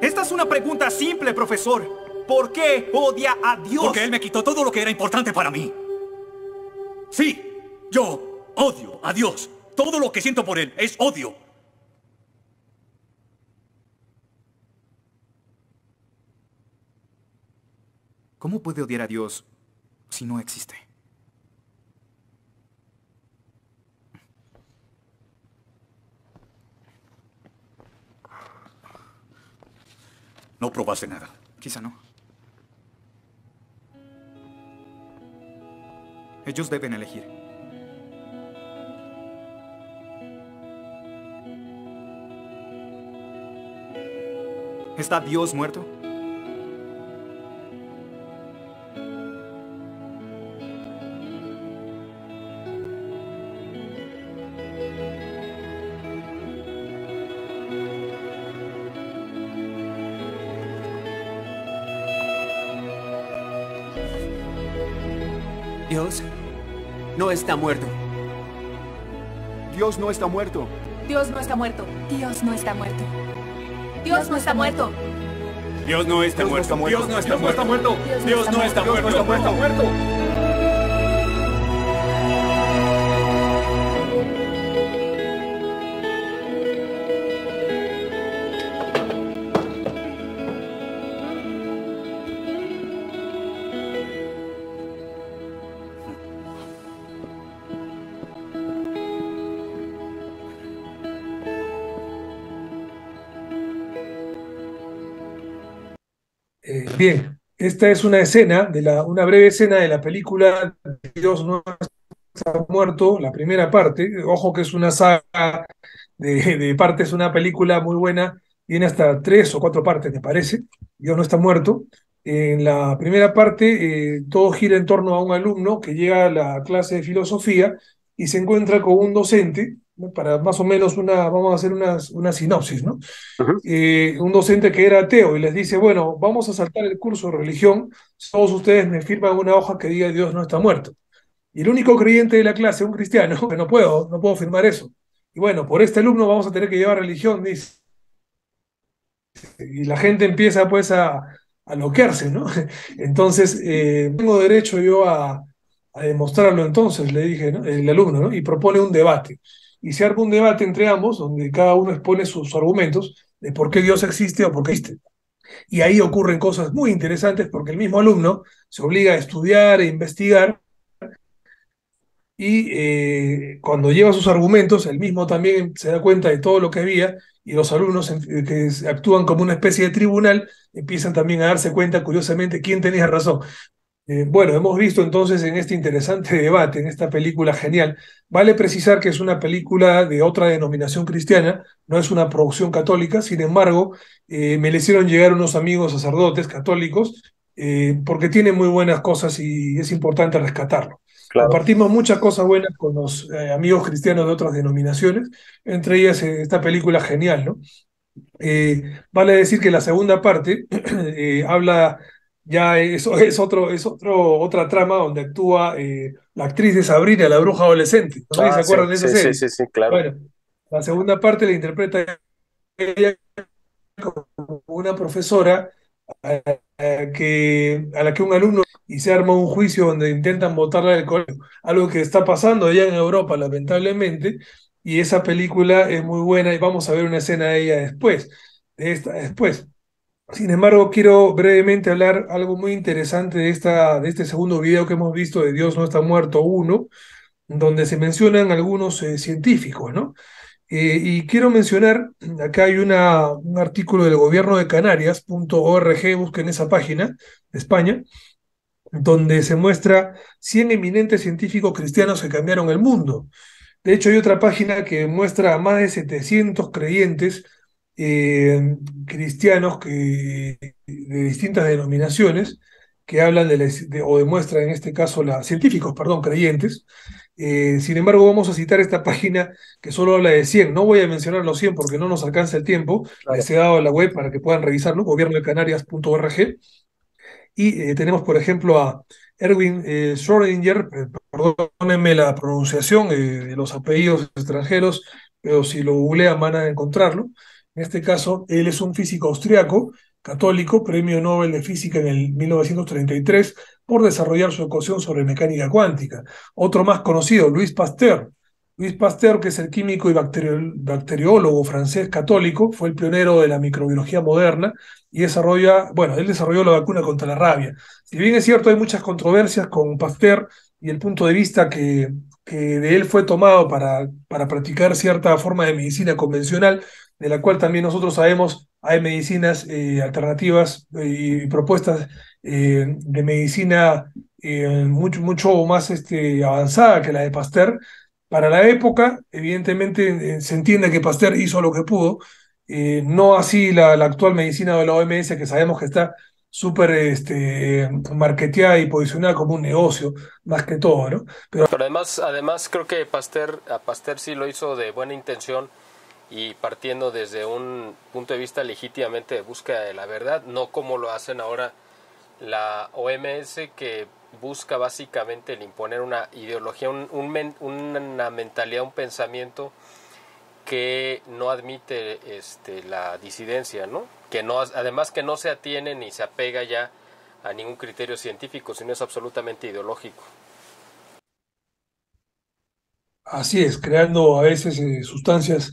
Speaker 5: Esta es una pregunta simple, profesor. ¿Por qué odia a Dios?
Speaker 4: Porque Él me quitó todo lo que era importante para mí. Sí, yo odio a Dios. Todo lo que siento por Él es odio.
Speaker 5: ¿Cómo puede odiar a Dios si no existe?
Speaker 4: No probaste nada.
Speaker 5: Quizá no. Ellos deben elegir. ¿Está Dios muerto?
Speaker 7: Dios no está muerto.
Speaker 8: Dios no está muerto.
Speaker 6: Dios no está muerto. Dios no está muerto. Dios no está muerto.
Speaker 8: Dios no está muerto. Dios no está muerto.
Speaker 6: Dios no está muerto.
Speaker 8: Dios no está muerto.
Speaker 2: Bien, esta es una escena, una breve escena de la película Dios no está muerto, la primera parte. Ojo que es una saga de partes, una película muy buena, tiene hasta 3 o 4 partes, me parece. Dios no está muerto. En la primera parte, todo gira en torno a un alumno que llega a la clase de filosofía y se encuentra con un docente, ¿no? Para más o menos vamos a hacer una sinopsis, ¿no? Un docente que era ateo y les dice, bueno, vamos a saltar el curso de religión, todos ustedes me firman una hoja que diga Dios no está muerto. Y el único creyente de la clase, un cristiano, que no puedo firmar eso. Y bueno, por este alumno vamos a tener que llevar religión, dice. Y la gente empieza pues a loquearse, ¿no? Entonces, tengo derecho yo a demostrarlo entonces, le dije, ¿no? El alumno, ¿no? Y propone un debate. Y se arma un debate entre ambos, donde cada uno expone sus argumentos de por qué Dios existe o por qué existe. Y ahí ocurren cosas muy interesantes porque el mismo alumno se obliga a estudiar e investigar y cuando lleva sus argumentos, él mismo también se da cuenta de todo lo que había y los alumnos que actúan como una especie de tribunal empiezan también a darse cuenta, curiosamente, quién tenía razón. Bueno, hemos visto entonces en este interesante debate, en esta película genial, vale precisar que es una película de otra denominación cristiana, no es una producción católica, sin embargo, me le hicieron llegar unos amigos sacerdotes católicos porque tiene muy buenas cosas y es importante rescatarlo.
Speaker 1: Claro.
Speaker 2: Compartimos muchas cosas buenas con los amigos cristianos de otras denominaciones, entre ellas esta película genial, ¿no? Vale decir que la segunda parte habla, ya otra trama donde actúa la actriz de Sabrina, la bruja adolescente. No sé si se
Speaker 1: Ah, sí,
Speaker 2: acuerdan de esa
Speaker 1: sí, sí,
Speaker 2: serie.
Speaker 1: sí, sí, claro.
Speaker 2: Bueno, la segunda parte la interpreta ella como una profesora a la que un alumno y se arma un juicio donde intentan botarla del colegio. Algo que está pasando allá en Europa, lamentablemente, y esa película es muy buena y vamos a ver una escena de ella después, de esta después. Sin embargo, quiero brevemente hablar algo muy interesante de este segundo video que hemos visto de Dios no está muerto uno, donde se mencionan algunos científicos, ¿no? Y quiero mencionar, acá hay un artículo del gobierno de Canarias.org, busquen esa página de España, donde se muestra 100 eminentes científicos cristianos que cambiaron el mundo. De hecho, hay otra página que muestra a más de 700 creyentes cristianos de distintas denominaciones que hablan o demuestran, en este caso, científicos, perdón, creyentes. Sin embargo, vamos a citar esta página que solo habla de 100. No voy a mencionar los 100 porque no nos alcanza el tiempo.
Speaker 1: Claro.
Speaker 2: Les he dado la web para que puedan revisarlo, gobiernodecanarias.org. Y tenemos, por ejemplo, a Erwin Schrödinger, perdónenme la pronunciación de los apellidos extranjeros, pero si lo googlean van a encontrarlo. En este caso, él es un físico austriaco, católico, premio Nobel de Física en el 1933 por desarrollar su ecuación sobre mecánica cuántica. Otro más conocido, Louis Pasteur. Louis Pasteur, que es el químico y bacteriólogo francés católico, fue el pionero de la microbiología moderna y él desarrolló la vacuna contra la rabia. Si bien es cierto, hay muchas controversias con Pasteur y el punto de vista que de él fue tomado para practicar cierta forma de medicina convencional, de la cual también nosotros sabemos hay medicinas alternativas y propuestas de medicina mucho más avanzada que la de Pasteur. Para la época, evidentemente, se entiende que Pasteur hizo lo que pudo, no así la actual medicina de la OMS, que sabemos que está súper marketeada y posicionada como un negocio, más que todo, ¿no?
Speaker 1: Pero además creo que a Pasteur sí lo hizo de buena intención y partiendo desde un punto de vista legítimamente de búsqueda de la verdad, no como lo hacen ahora la OMS, que busca básicamente el imponer una ideología, una mentalidad, un pensamiento que no admite la disidencia, ¿no? Además que no se atiene ni se apega ya a ningún criterio científico, sino es absolutamente ideológico.
Speaker 2: Así es, creando a veces sustancias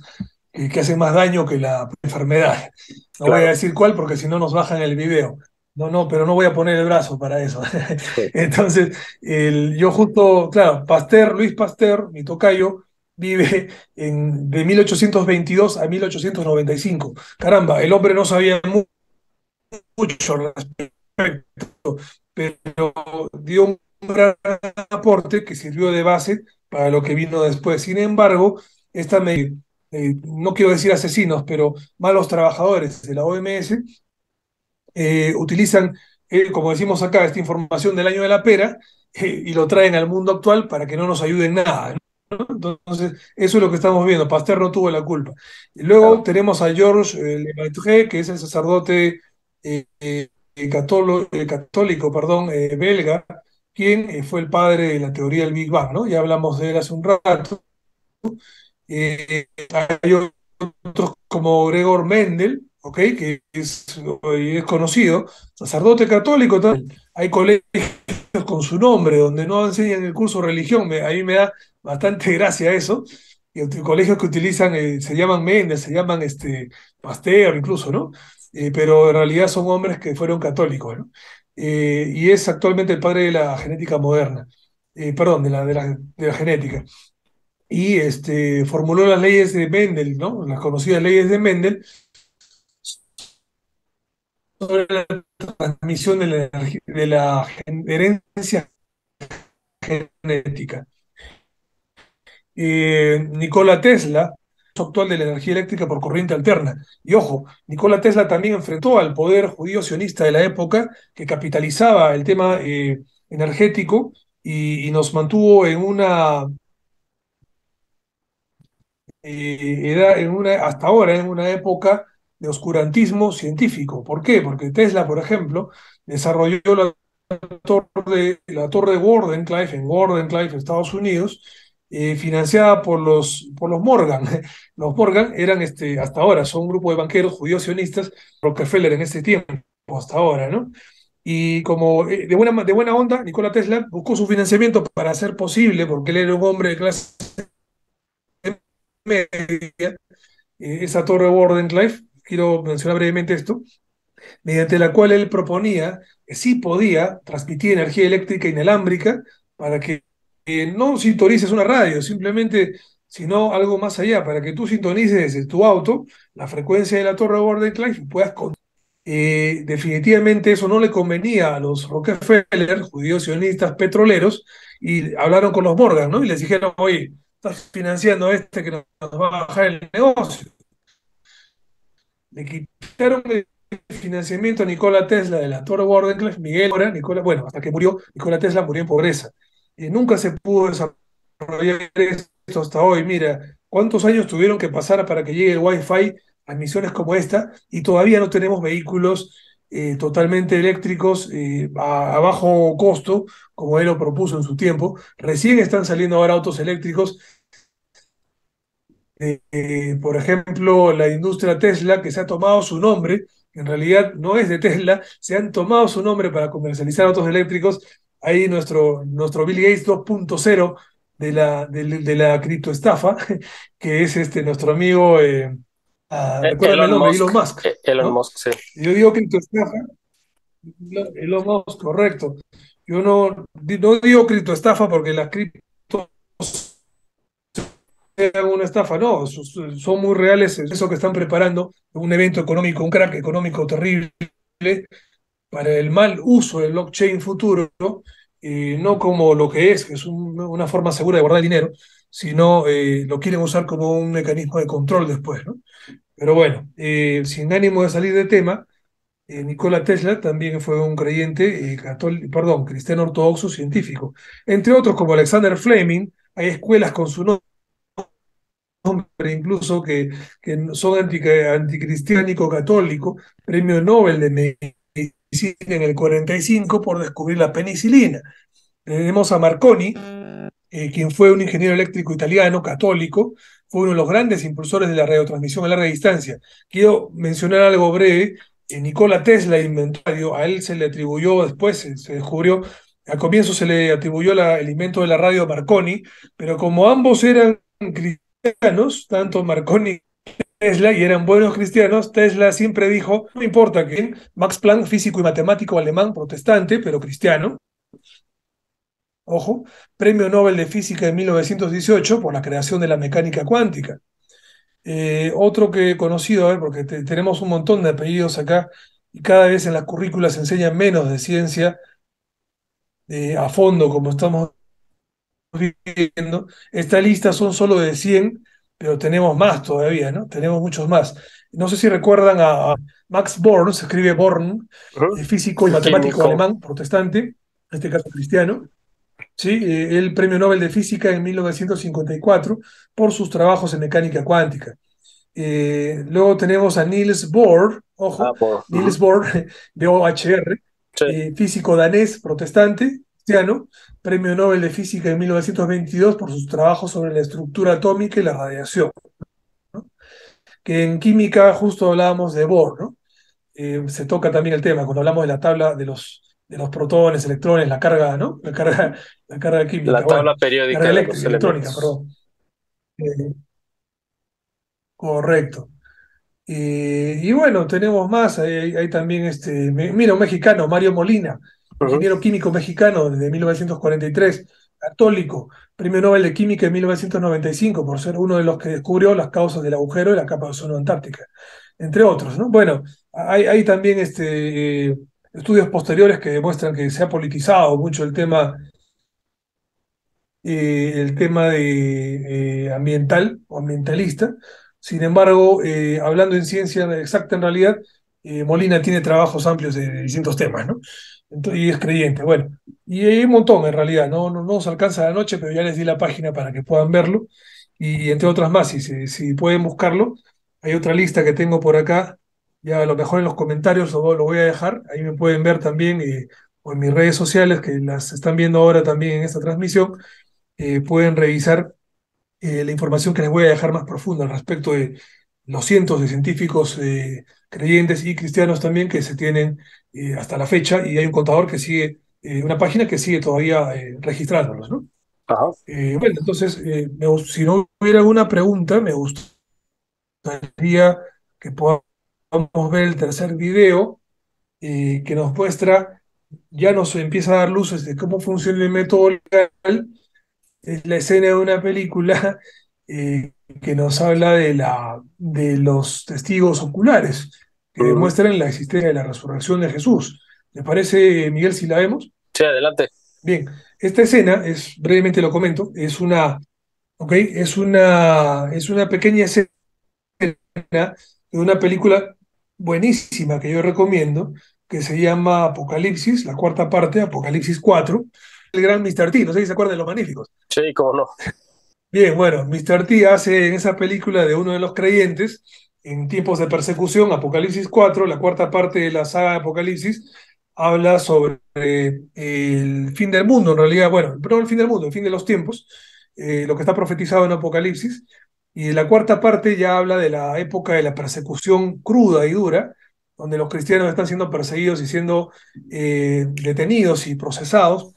Speaker 2: que hacen más daño que la enfermedad. No voy a
Speaker 1: Claro.
Speaker 2: decir cuál porque si no nos bajan el video. No, pero no voy a poner el brazo para eso. Entonces, yo justo, claro, Luis Pasteur, mi tocayo, vive de 1822 a 1895. Caramba, el hombre no sabía mucho al respecto, pero dio un gran aporte que sirvió de base para lo que vino después. Sin embargo, no quiero decir asesinos, pero malos trabajadores de la OMS utilizan, como decimos acá, esta información del año de la pera y lo traen al mundo actual para que no nos ayuden nada, ¿no? Entonces, eso es lo que estamos viendo. Pasteur no tuvo la culpa. Y luego tenemos a Georges Lemaitre, que es el sacerdote católico, perdón, belga, quien fue el padre de la teoría del Big Bang, ¿no? Ya hablamos de él hace un rato. Hay otros como Gregor Mendel, ¿ok? Que es conocido, sacerdote católico también. Hay colegios con su nombre donde no enseñan el curso de religión. A mí me da bastante gracia eso. Y colegios que utilizan, se llaman Mendel, se llaman Pasteur incluso, ¿no? Pero en realidad son hombres que fueron católicos, ¿no? Y es actualmente el padre de la genética moderna, perdón, de la genética y formuló las leyes de Mendel, ¿no? Las conocidas leyes de Mendel sobre la transmisión de la herencia genética. Nikola Tesla actual de la energía eléctrica por corriente alterna. Y ojo, Nikola Tesla también enfrentó al poder judío sionista de la época que capitalizaba el tema energético y nos mantuvo hasta ahora en una época de oscurantismo científico. ¿Por qué? Porque Tesla, por ejemplo, desarrolló la torre de Wardenclyffe en Wardenclyffe, Estados Unidos, financiada por los Morgan. Los Morgan eran, hasta ahora, son un grupo de banqueros judíos sionistas, Rockefeller en ese tiempo, hasta ahora, ¿no? Y como de buena onda, Nikola Tesla buscó su financiamiento para hacer posible, porque él era un hombre de clase media, esa torre Wardenclyffe, quiero mencionar brevemente esto, mediante la cual él proponía que sí podía transmitir energía eléctrica inalámbrica para que no sintonices una radio, simplemente, sino algo más allá, para que tú sintonices desde tu auto la frecuencia de la torre Wardenclyffe y puedas... definitivamente eso no le convenía a los Rockefeller, judíos sionistas petroleros, y hablaron con los Morgan, ¿no? Y les dijeron, oye, estás financiando a este que nos va a bajar el negocio. Le quitaron el financiamiento a Nikola Tesla de la Torre Wardenclyffe, Miguel, ahora, Nikola, bueno, hasta que murió, Nikola Tesla murió en pobreza. Nunca se pudo desarrollar esto hasta hoy. Mira, cuántos años tuvieron que pasar para que llegue el Wi-Fi a misiones como esta, y todavía no tenemos vehículos totalmente eléctricos a bajo costo, como él lo propuso en su tiempo. Recién están saliendo ahora autos eléctricos, por ejemplo, la industria Tesla, que se ha tomado su nombre, que en realidad no es de Tesla, se han tomado su nombre para comercializar autos eléctricos. Ahí nuestro Bill Gates 2.0 de la criptoestafa, que es nuestro amigo, recuérdame el
Speaker 1: Elon
Speaker 2: nombre,
Speaker 1: Musk.
Speaker 2: Elon Musk,
Speaker 1: Elon
Speaker 2: ¿no?
Speaker 1: Musk, sí.
Speaker 2: Yo digo criptoestafa, Elon Musk, correcto. Yo no digo criptoestafa porque las criptos hagan una estafa, no, son muy reales eso que están preparando, un evento económico, un crack económico terrible para el mal uso del blockchain futuro, no como lo que es una forma segura de guardar dinero, sino lo quieren usar como un mecanismo de control después, ¿no? Pero bueno, sin ánimo de salir de tema, Nikola Tesla también fue un creyente cristiano ortodoxo científico. Entre otros, como Alexander Fleming, hay escuelas con su nombre incluso que son anticristiánico católico, premio Nobel de Medicina en el 45 por descubrir la penicilina. Tenemos a Marconi, quien fue un ingeniero eléctrico italiano, católico, fue uno de los grandes impulsores de la radiotransmisión a larga distancia. Quiero mencionar algo breve. Nikola Tesla inventó, a él se le atribuyó después, se descubrió, al comienzo se le atribuyó el invento de la radio a Marconi, pero como ambos eran cristianos, tanto Marconi y Tesla, y eran buenos cristianos, Tesla siempre dijo, no importa que Max Planck, físico y matemático alemán, protestante, pero cristiano, ojo, premio Nobel de Física en 1918 por la creación de la mecánica cuántica. Otro que he conocido, a ver, porque tenemos un montón de apellidos acá, y cada vez en las currículas se enseña menos de ciencia a fondo, como estamos viendo. Esta lista son solo de 100, pero tenemos más todavía, ¿no? Tenemos muchos más. No sé si recuerdan a Max Born, se escribe Born, físico y matemático
Speaker 1: Químico.
Speaker 2: alemán, protestante, en este caso cristiano. Sí, el premio Nobel de Física en 1954 por sus trabajos en mecánica cuántica. Luego tenemos a Niels Bohr, ojo,
Speaker 1: Bohr.
Speaker 2: Niels Bohr, B-O-H-R,
Speaker 1: Sí.
Speaker 2: físico danés, protestante, cristiano, premio Nobel de Física en 1922 por sus trabajos sobre la estructura atómica y la radiación, ¿no? Que en química justo hablábamos de Bohr, ¿no? Se toca también el tema cuando hablamos de la tabla de los protones, electrones, la carga, ¿no? La carga química,
Speaker 1: La tabla
Speaker 2: bueno,
Speaker 1: periódica
Speaker 2: carga
Speaker 1: de los
Speaker 2: electrónica,
Speaker 1: elementos.
Speaker 2: perdón. Correcto. Y bueno, tenemos más, hay también mira, un mexicano, Mario Molina,
Speaker 1: Ujú.
Speaker 2: ingeniero químico mexicano desde 1943, católico, premio Nobel de Química en 1995 por ser uno de los que descubrió las causas del agujero de la capa de ozono antártica, entre otros, ¿no? Bueno, hay también estudios posteriores que demuestran que se ha politizado mucho el tema de ambiental o ambientalista, Sin embargo, hablando en ciencia exacta en realidad, Molina tiene trabajos amplios de distintos temas, ¿no? Y es creyente, bueno. Y hay un montón en realidad, no se alcanza la noche, pero ya les di la página para que puedan verlo. Y entre otras más, si pueden buscarlo, hay otra lista que tengo por acá, ya a lo mejor en los comentarios lo voy a dejar, ahí me pueden ver también, o en mis redes sociales, que las están viendo ahora también en esta transmisión, pueden revisar la información que les voy a dejar más profunda al respecto de los cientos de científicos creyentes y cristianos también que se tienen hasta la fecha, y hay un contador que sigue, una página que sigue todavía registrándolos, ¿no?
Speaker 1: Ajá.
Speaker 2: Bueno, entonces, si no hubiera alguna pregunta, me gustaría que podamos ver el tercer video, que nos muestra, ya nos empieza a dar luces de cómo funciona el método legal. Es la escena de una película que nos habla de los testigos oculares que
Speaker 1: Ujú.
Speaker 2: demuestran la existencia de la resurrección de Jesús. ¿Te parece, Miguel, si la vemos?
Speaker 1: Sí, adelante.
Speaker 2: Bien, esta escena brevemente lo comento, es una pequeña escena de una película buenísima que yo recomiendo, que se llama Apocalipsis, la cuarta parte, Apocalipsis 4, el gran Mr. T, no sé si se acuerdan de Los Magníficos.
Speaker 1: Sí, cómo no.
Speaker 2: Bien, bueno, Mr. T hace en esa película de uno de los creyentes en tiempos de persecución, Apocalipsis 4, la cuarta parte de la saga de Apocalipsis, habla sobre el fin del mundo, en realidad, bueno, no el fin del mundo, el fin de los tiempos, lo que está profetizado en Apocalipsis, y la cuarta parte ya habla de la época de la persecución cruda y dura, donde los cristianos están siendo perseguidos y siendo detenidos y procesados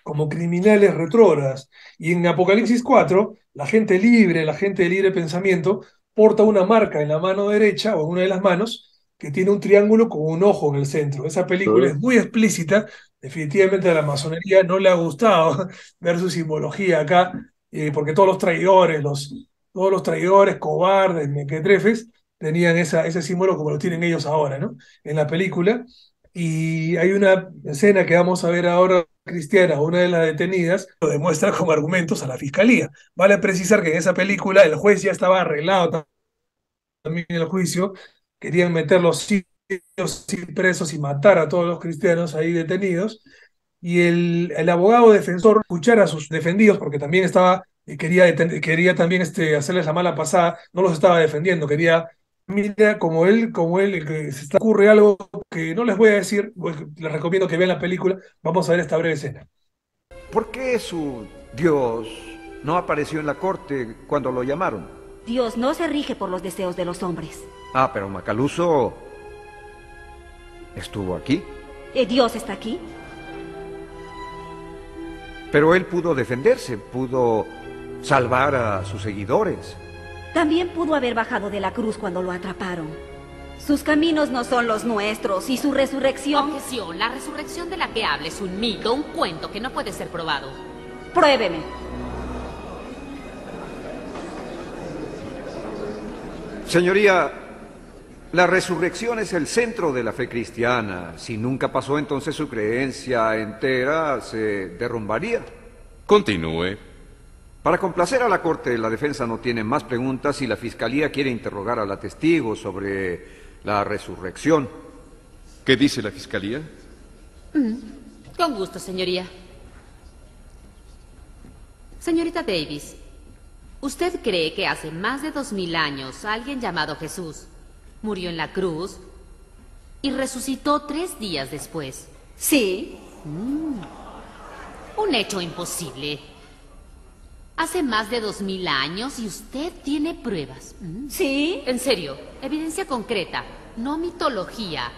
Speaker 2: como criminales retrógradas. Y en Apocalipsis 4, la gente libre, la gente de libre pensamiento, porta una marca en la mano derecha o en una de las manos que tiene un triángulo con un ojo en el centro. Esa película es muy explícita, definitivamente a la masonería no le ha gustado ver su simbología acá, porque todos los traidores, cobardes, mequetrefes, tenían ese símbolo como lo tienen ellos ahora, ¿no? En la película. Y hay una escena que vamos a ver ahora, cristiana, una de las detenidas, lo demuestra con argumentos a la fiscalía. Vale precisar que en esa película el juez ya estaba arreglado también en el juicio, querían meterlos sí o sí presos y matar a todos los cristianos ahí detenidos, y el abogado defensor escuchar a sus defendidos, porque también quería también hacerles la mala pasada, no los estaba defendiendo, quería, mira, como él, que se está ocurre algo que no les voy a decir, pues, les recomiendo que vean la película, vamos a ver esta breve escena.
Speaker 9: ¿Por qué su Dios no apareció en la corte cuando lo llamaron?
Speaker 10: Dios no se rige por los deseos de los hombres.
Speaker 9: Ah, pero Macaluso estuvo aquí.
Speaker 10: ¿Dios está aquí?
Speaker 9: Pero él pudo defenderse, pudo salvar a sus seguidores.
Speaker 10: También pudo haber bajado de la cruz cuando lo atraparon. Sus caminos no son los nuestros y su resurrección...
Speaker 11: Objeción, la resurrección de la que habla es un mito, un cuento que no puede ser probado.
Speaker 10: Pruébeme.
Speaker 9: Señoría, la resurrección es el centro de la fe cristiana. Si nunca pasó, entonces su creencia entera se derrumbaría.
Speaker 12: Continúe.
Speaker 9: Para complacer a la corte, la defensa no tiene más preguntas y la fiscalía quiere interrogar a la testigo sobre la resurrección.
Speaker 12: ¿Qué dice la fiscalía?
Speaker 11: Con gusto, señoría. Señorita Davis, ¿usted cree que hace más de 2000 años alguien llamado Jesús murió en la cruz y resucitó 3 días después?
Speaker 10: Sí.
Speaker 11: Un hecho imposible. Hace más de 2000 años y usted tiene pruebas.
Speaker 10: Sí.
Speaker 11: En serio, evidencia concreta, no mitología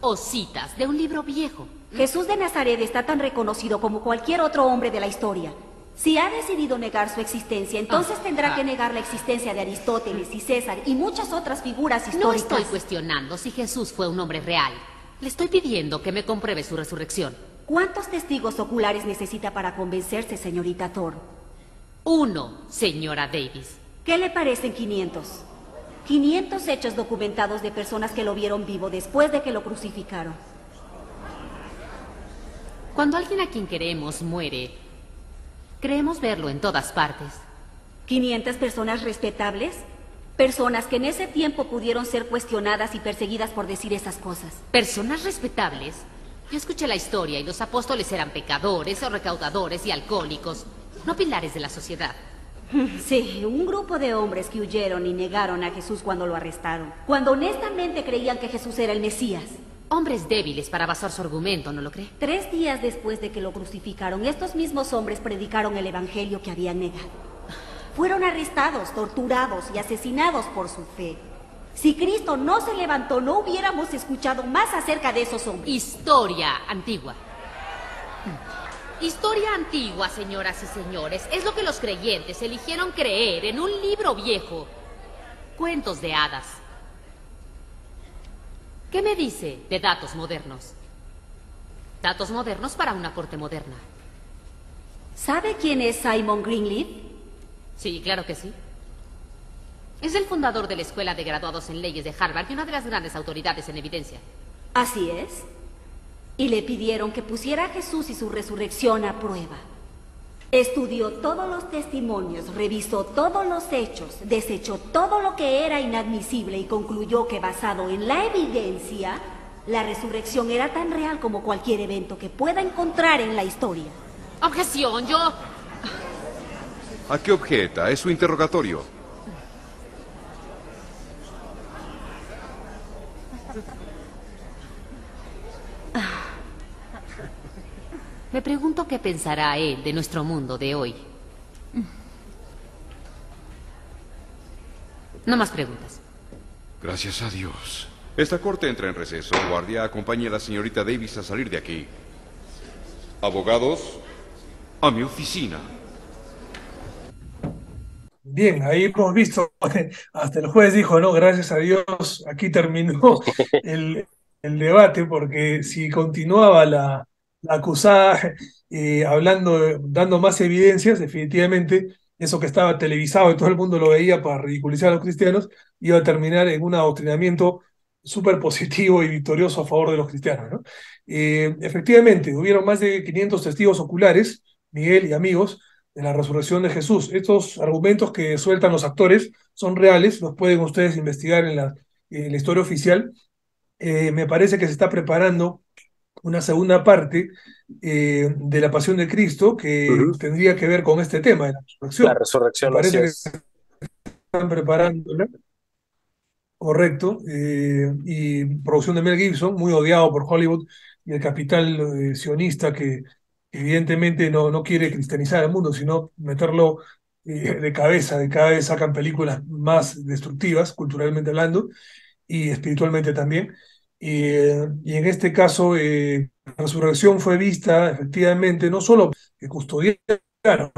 Speaker 11: o citas de un libro viejo.
Speaker 10: Jesús de Nazaret está tan reconocido como cualquier otro hombre de la historia. Si ha decidido negar su existencia, entonces tendrá que negar la existencia de Aristóteles y César y muchas otras figuras históricas.
Speaker 11: No estoy cuestionando si Jesús fue un hombre real. Le estoy pidiendo que me compruebe su resurrección.
Speaker 10: ¿Cuántos testigos oculares necesita para convencerse, señorita Thorne?
Speaker 11: 1, señora Davis.
Speaker 10: ¿Qué le parecen 500? 500 hechos documentados de personas que lo vieron vivo después de que lo crucificaron.
Speaker 11: Cuando alguien a quien queremos muere, creemos verlo en todas partes.
Speaker 10: ¿500 personas respetables? Personas que en ese tiempo pudieron ser cuestionadas y perseguidas por decir esas cosas.
Speaker 11: ¿Personas respetables? Yo escuché la historia y los apóstoles eran pecadores o recaudadores y alcohólicos, no pilares de la sociedad.
Speaker 10: Sí, un grupo de hombres que huyeron y negaron a Jesús cuando lo arrestaron, cuando honestamente creían que Jesús era el Mesías.
Speaker 11: Hombres débiles para basar su argumento, ¿no lo cree?
Speaker 10: 3 días después de que lo crucificaron, estos mismos hombres predicaron el evangelio que habían negado. Fueron arrestados, torturados y asesinados por su fe. Si Cristo no se levantó, no hubiéramos escuchado más acerca de esos hombres.
Speaker 11: Historia antigua. Historia antigua, señoras y señores, es lo que los creyentes eligieron creer en un libro viejo. Cuentos de hadas. ¿Qué me dice de datos modernos? Datos modernos para una corte moderna.
Speaker 10: ¿Sabe quién es Simon Greenleaf?
Speaker 11: Sí, claro que sí. Es el fundador de la Escuela de Graduados en Leyes de Harvard y una de las grandes autoridades en evidencia.
Speaker 10: Así es. Y le pidieron que pusiera a Jesús y su resurrección a prueba. Estudió todos los testimonios, revisó todos los hechos, desechó todo lo que era inadmisible y concluyó que basado en la evidencia, la resurrección era tan real como cualquier evento que pueda encontrar en la historia.
Speaker 11: Objeción, yo...
Speaker 12: ¿A qué objeta? Es su interrogatorio.
Speaker 11: Me pregunto qué pensará él de nuestro mundo de hoy. No más preguntas.
Speaker 12: Gracias a Dios. Esta corte entra en receso. Guardia, acompañe a la señorita Davis a salir de aquí. Abogados, a mi oficina.
Speaker 2: Bien, ahí hemos visto, hasta el juez dijo, no, gracias a Dios, aquí terminó el debate, porque si continuaba la acusada hablando, dando más evidencias, definitivamente eso que estaba televisado y todo el mundo lo veía para ridiculizar a los cristianos, iba a terminar en un adoctrinamiento súper positivo y victorioso a favor de los cristianos, ¿no? Efectivamente, hubieron más de 500 testigos oculares, Miguel y amigos, de la resurrección de Jesús. Estos argumentos que sueltan los actores son reales, los pueden ustedes investigar en la historia oficial. Me parece que se está preparando una segunda parte de la Pasión de Cristo que tendría que ver con este tema de la resurrección.
Speaker 1: La resurrección,
Speaker 2: Me parece
Speaker 1: así
Speaker 2: que están preparándola, correcto, y producción de Mel Gibson, muy odiado por Hollywood y el capital sionista que evidentemente no quiere cristianizar al mundo, sino meterlo de cabeza. De cada vez sacan películas más destructivas, culturalmente hablando, y espiritualmente también. Y en este caso, la resurrección fue vista efectivamente, no solo que custodiaron,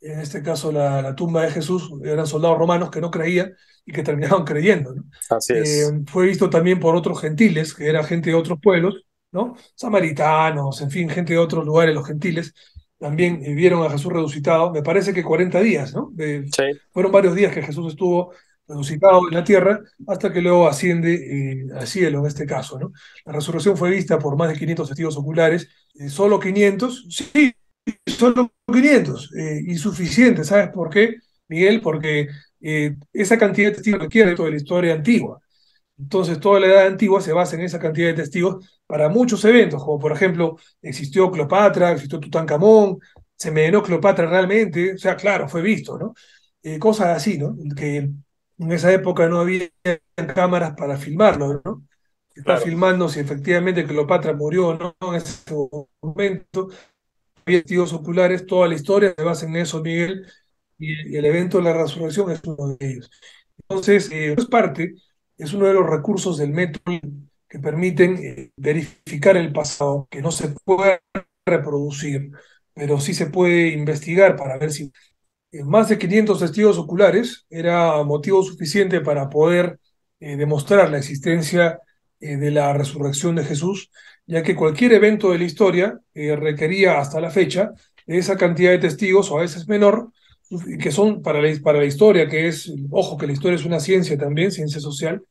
Speaker 2: en este caso la tumba de Jesús, eran soldados romanos que no creían y que terminaron creyendo, ¿no?
Speaker 1: Así es.
Speaker 2: Fue visto también por otros gentiles, que era gente de otros pueblos, ¿no? Samaritanos, en fin, gente de otros lugares, los gentiles, también vieron a Jesús resucitado, me parece que 40 días, ¿no?
Speaker 1: Sí.
Speaker 2: Fueron varios días que Jesús estuvo resucitado en la tierra, hasta que luego asciende al cielo, en este caso, ¿no? La resurrección fue vista por más de 500 testigos oculares, solo 500, sí, solo 500, insuficiente. ¿Sabes por qué, Miguel? Porque esa cantidad de testigos requiere toda la historia antigua. Entonces, toda la edad antigua se basa en esa cantidad de testigos para muchos eventos, como por ejemplo, existió Cleopatra, existió Tutankamón, se envenenó Cleopatra realmente, o sea, claro, fue visto, ¿no? Cosas así, ¿no? Que en esa época no había cámaras para filmarlo, ¿no? Está
Speaker 1: Claro.
Speaker 2: filmando si efectivamente Cleopatra murió o no en ese momento. Había testigos oculares, toda la historia se basa en eso, Miguel, y el evento de la resurrección es uno de ellos. Entonces, es parte, es uno de los recursos del método que permiten verificar el pasado, que no se puede reproducir, pero sí se puede investigar para ver si más de 500 testigos oculares era motivo suficiente para poder demostrar la existencia de la resurrección de Jesús, ya que cualquier evento de la historia requería hasta la fecha de esa cantidad de testigos, o a veces menor, que son para la historia, que es, ojo, que la historia es una ciencia también, ciencia social,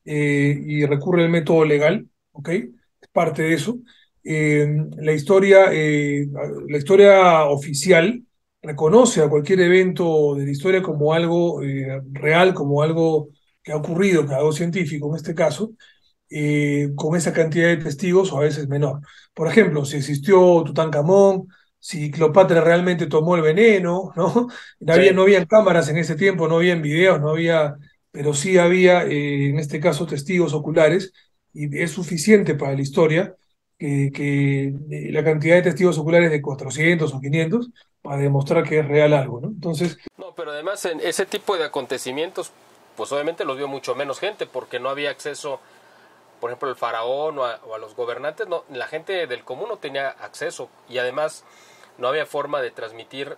Speaker 2: y recurre al método legal, ¿ok? Es parte de eso. La historia oficial reconoce a cualquier evento de la historia como algo real, como algo que ha ocurrido, que algo científico en este caso, con esa cantidad de testigos o a veces menor. Por ejemplo, si existió Tutankamón, si Cleopatra realmente tomó el veneno, ¿no? No habían cámaras en ese tiempo, no habían videos, no había, pero sí había, en este caso, testigos oculares, y es suficiente para la historia que la cantidad de testigos oculares de 400 o 500 para demostrar que es real algo, ¿no? Entonces...
Speaker 1: No, pero además en ese tipo de acontecimientos, pues obviamente los vio mucho menos gente, porque no había acceso, por ejemplo, al faraón o a los gobernantes, no, la gente del común no tenía acceso, y además no había forma de transmitir,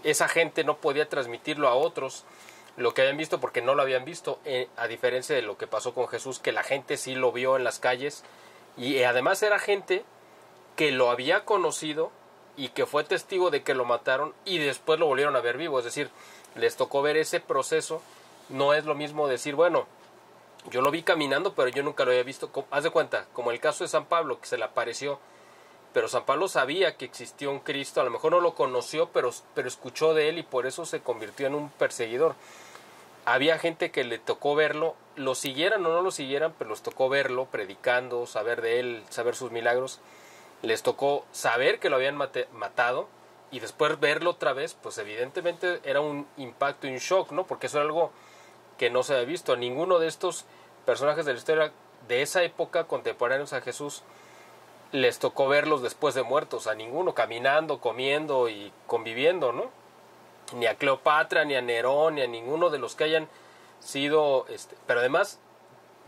Speaker 1: esa gente no podía transmitirlo a otros, lo que habían visto, porque no lo habían visto, a diferencia de lo que pasó con Jesús, que la gente sí lo vio en las calles, y además era gente que lo había conocido y que fue testigo de que lo mataron y después lo volvieron a ver vivo, es decir, les tocó ver ese proceso. No es lo mismo decir, bueno, yo lo vi caminando, pero yo nunca lo había visto. Haz de cuenta, como el caso de San Pablo, que se le apareció, pero San Pablo sabía que existió un Cristo, a lo mejor no lo conoció, pero escuchó de él y por eso se convirtió en un perseguidor. Había gente que le tocó verlo, lo siguieran o no lo siguieran, pero les tocó verlo predicando, saber de él, saber sus milagros. Les tocó saber que lo habían matado y después verlo otra vez, pues evidentemente era un impacto y un shock, ¿no? Porque eso era algo que no se había visto. A ninguno de estos personajes de la historia de esa época, contemporáneos a Jesús, les tocó verlos después de muertos, a ninguno, caminando, comiendo y conviviendo, ¿no? Ni a Cleopatra, ni a Nerón, ni a ninguno de los que hayan sido... Pero además,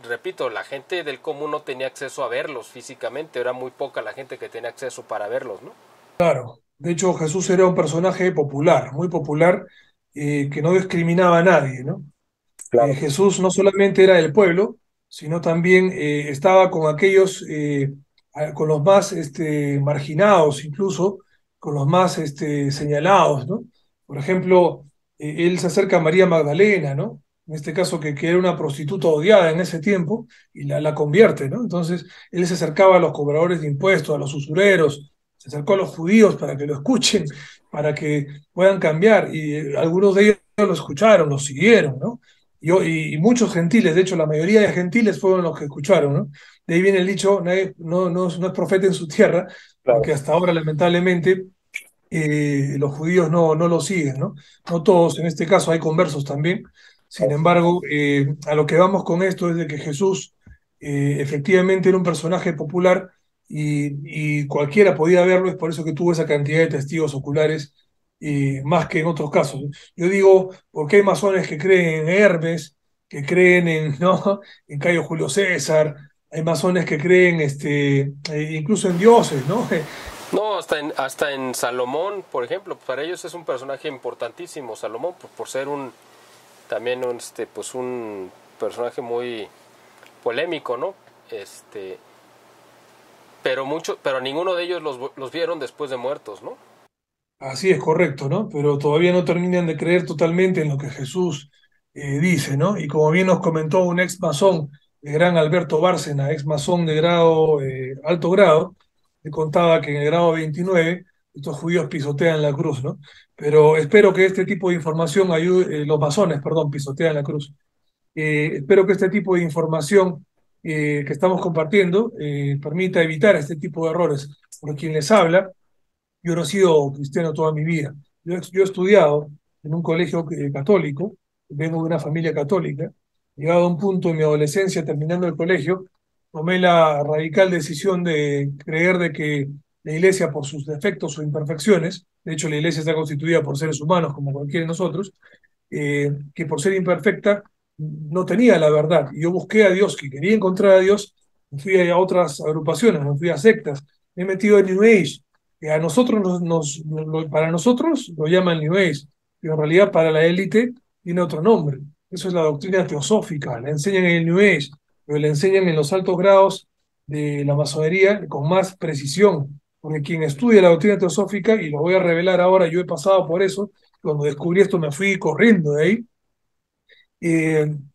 Speaker 1: repito, la gente del común no tenía acceso a verlos físicamente, era muy poca la gente que tenía acceso para verlos, ¿no?
Speaker 2: Claro, de hecho Jesús era un personaje popular, muy popular, que no discriminaba a nadie, ¿no?
Speaker 1: Claro.
Speaker 2: Jesús no solamente era del pueblo, sino también estaba con aquellos, con los más marginados, incluso con los más señalados, ¿no? Por ejemplo, él se acerca a María Magdalena, ¿no? En este caso que era una prostituta odiada en ese tiempo, y la convierte, ¿no? Entonces, él se acercaba a los cobradores de impuestos, a los usureros, se acercó a los judíos para que lo escuchen, para que puedan cambiar, y algunos de ellos lo escucharon, lo siguieron, ¿no? Y muchos gentiles, de hecho la mayoría de gentiles fueron los que escucharon, ¿no? De ahí viene el dicho, no es profeta en su tierra, porque hasta ahora lamentablemente los judíos no lo siguen, ¿no? No todos, en este caso hay conversos también. Sin embargo, a lo que vamos con esto es de que Jesús efectivamente era un personaje popular y cualquiera podía verlo, es por eso que tuvo esa cantidad de testigos oculares, más que en otros casos. Yo digo, porque hay masones que creen en Hermes, que creen ¿no? en Cayo Julio César, hay masones que creen incluso en dioses, ¿no?
Speaker 1: No, hasta en Salomón, por ejemplo, para ellos es un personaje importantísimo, Salomón, por ser también pues un personaje muy polémico, ¿no? Pero ninguno de ellos los vieron después de muertos, ¿no?
Speaker 2: Así es, correcto, ¿no? Pero todavía no terminan de creer totalmente en lo que Jesús dice, ¿no? Y como bien nos comentó un ex masón, el gran Alberto Bárcena, ex masón de alto grado, le contaba que en el grado 29 estos judíos pisotean la cruz, ¿no? Pero espero que este tipo de información ayude, los masones, perdón, pisotean la cruz. Espero que este tipo de información que estamos compartiendo permita evitar este tipo de errores. Por quien les habla, yo no he sido cristiano toda mi vida. Yo he estudiado en un colegio católico, vengo de una familia católica. Llegado a un punto en mi adolescencia, terminando el colegio, tomé la radical decisión de creer de que la iglesia, por sus defectos o imperfecciones, de hecho la iglesia está constituida por seres humanos como cualquiera de nosotros, que por ser imperfecta no tenía la verdad. Y yo busqué a Dios, que quería encontrar a Dios, me fui a otras agrupaciones, me fui a sectas, me he metido en New Age, que a nosotros para nosotros lo llaman New Age, pero en realidad para la élite tiene otro nombre. Eso es la doctrina teosófica, la enseñan en el New Age, pero la enseñan en los altos grados de la masonería con más precisión, porque quien estudia la doctrina teosófica, y lo voy a revelar ahora, yo he pasado por eso, cuando descubrí esto me fui corriendo de ahí.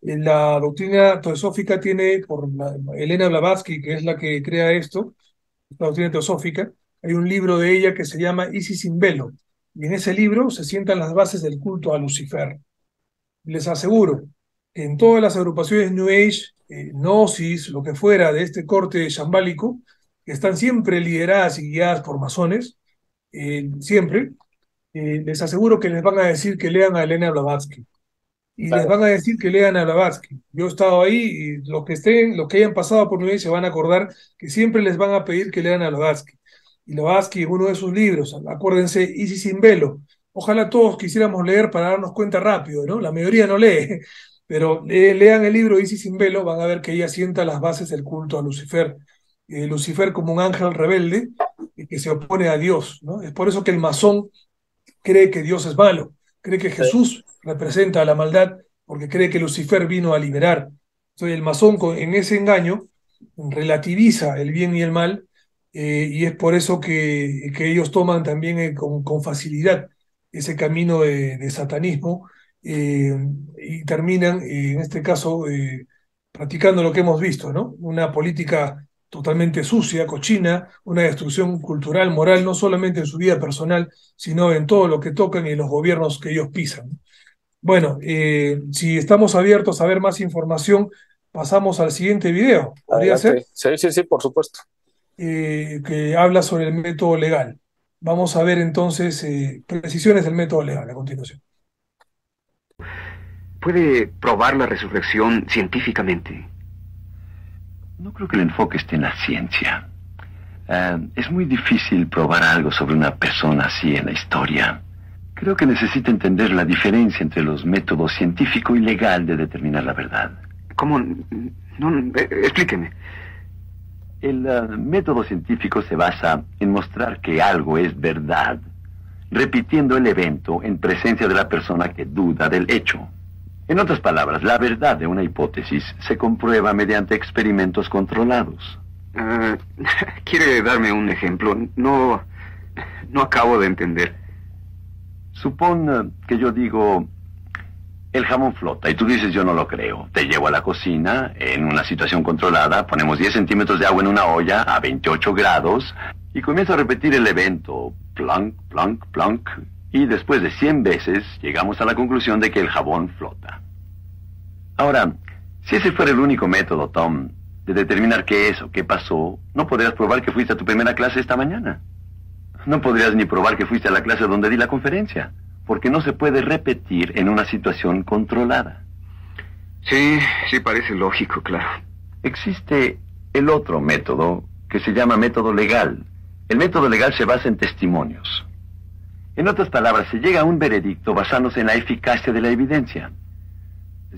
Speaker 2: La doctrina teosófica tiene, Elena Blavatsky, que es la que crea esto, la doctrina teosófica, hay un libro de ella que se llama Isis sin velo, y en ese libro se sientan las bases del culto a Lucifer. Les aseguro que en todas las agrupaciones New Age, Gnosis, lo que fuera de este corte shambálico, que están siempre lideradas y guiadas por masones, siempre, les aseguro que les van a decir que lean a Elena Blavatsky. Y les van a decir que lean a Blavatsky. Yo he estado ahí y los que hayan pasado por New Age se van a acordar que siempre les van a pedir que lean a Blavatsky. Y Blavatsky en uno de sus libros, acuérdense, Isis sin velo. Ojalá todos quisiéramos leer para darnos cuenta rápido, ¿no? La mayoría no lee, pero lean el libro Isis sin velo, van a ver que ella sienta las bases del culto a Lucifer. Lucifer como un ángel rebelde que se opone a Dios, ¿no? Es por eso que el masón cree que Dios es malo, cree que Jesús representa a la maldad, porque cree que Lucifer vino a liberar. Entonces el masón en ese engaño relativiza el bien y el mal, y es por eso que ellos toman también con facilidad ese camino de satanismo, y terminan, en este caso, practicando lo que hemos visto, ¿no? Una política totalmente sucia, cochina, una destrucción cultural, moral, no solamente en su vida personal, sino en todo lo que tocan y en los gobiernos que ellos pisan. Bueno, si estamos abiertos a ver más información, pasamos al siguiente video. ¿Podría ser?
Speaker 1: Sí, por supuesto.
Speaker 2: Que habla sobre el método legal. Vamos a ver entonces precisiones del método legal a continuación.
Speaker 13: ¿Puede probar la resurrección científicamente?
Speaker 14: No creo que el enfoque esté en la ciencia. Es muy difícil probar algo sobre una persona así en la historia. Creo que necesita entender la diferencia entre los métodos científico y legal de determinar la verdad.
Speaker 13: ¿Cómo? No, explíqueme.
Speaker 14: El método científico se basa en mostrar que algo es verdad, repitiendo el evento en presencia de la persona que duda del hecho. En otras palabras, la verdad de una hipótesis se comprueba mediante experimentos controlados.
Speaker 13: ¿Quiere darme un ejemplo? No acabo de entender.
Speaker 14: Supón que yo digo, el jamón flota, y tú dices, yo no lo creo. Te llevo a la cocina, en una situación controlada, ponemos 10 centímetros de agua en una olla a 28 grados, y comienzo a repetir el evento, plonk, plonk, plonk, y después de 100 veces, llegamos a la conclusión de que el jabón flota. Ahora, si ese fuera el único método, Tom, de determinar qué es o qué pasó, no podrías probar que fuiste a tu primera clase esta mañana. No podrías ni probar que fuiste a la clase donde di la conferencia, porque no se puede repetir en una situación controlada.
Speaker 13: Sí, parece lógico, claro.
Speaker 14: Existe el otro método, que se llama método legal. El método legal se basa en testimonios. En otras palabras, se llega a un veredicto basándose en la eficacia de la evidencia.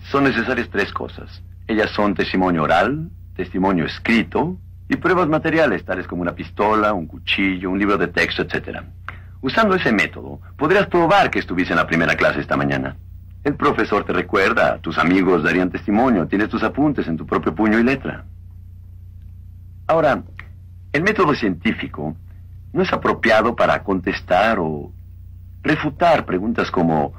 Speaker 14: Son necesarias 3 cosas. Ellas son testimonio oral, testimonio escrito y pruebas materiales, tales como una pistola, un cuchillo, un libro de texto, etc. Usando ese método, podrías probar que estuviste en la primera clase esta mañana. El profesor te recuerda, tus amigos darían testimonio, tienes tus apuntes en tu propio puño y letra. Ahora, el método científico no es apropiado para contestar o refutar preguntas como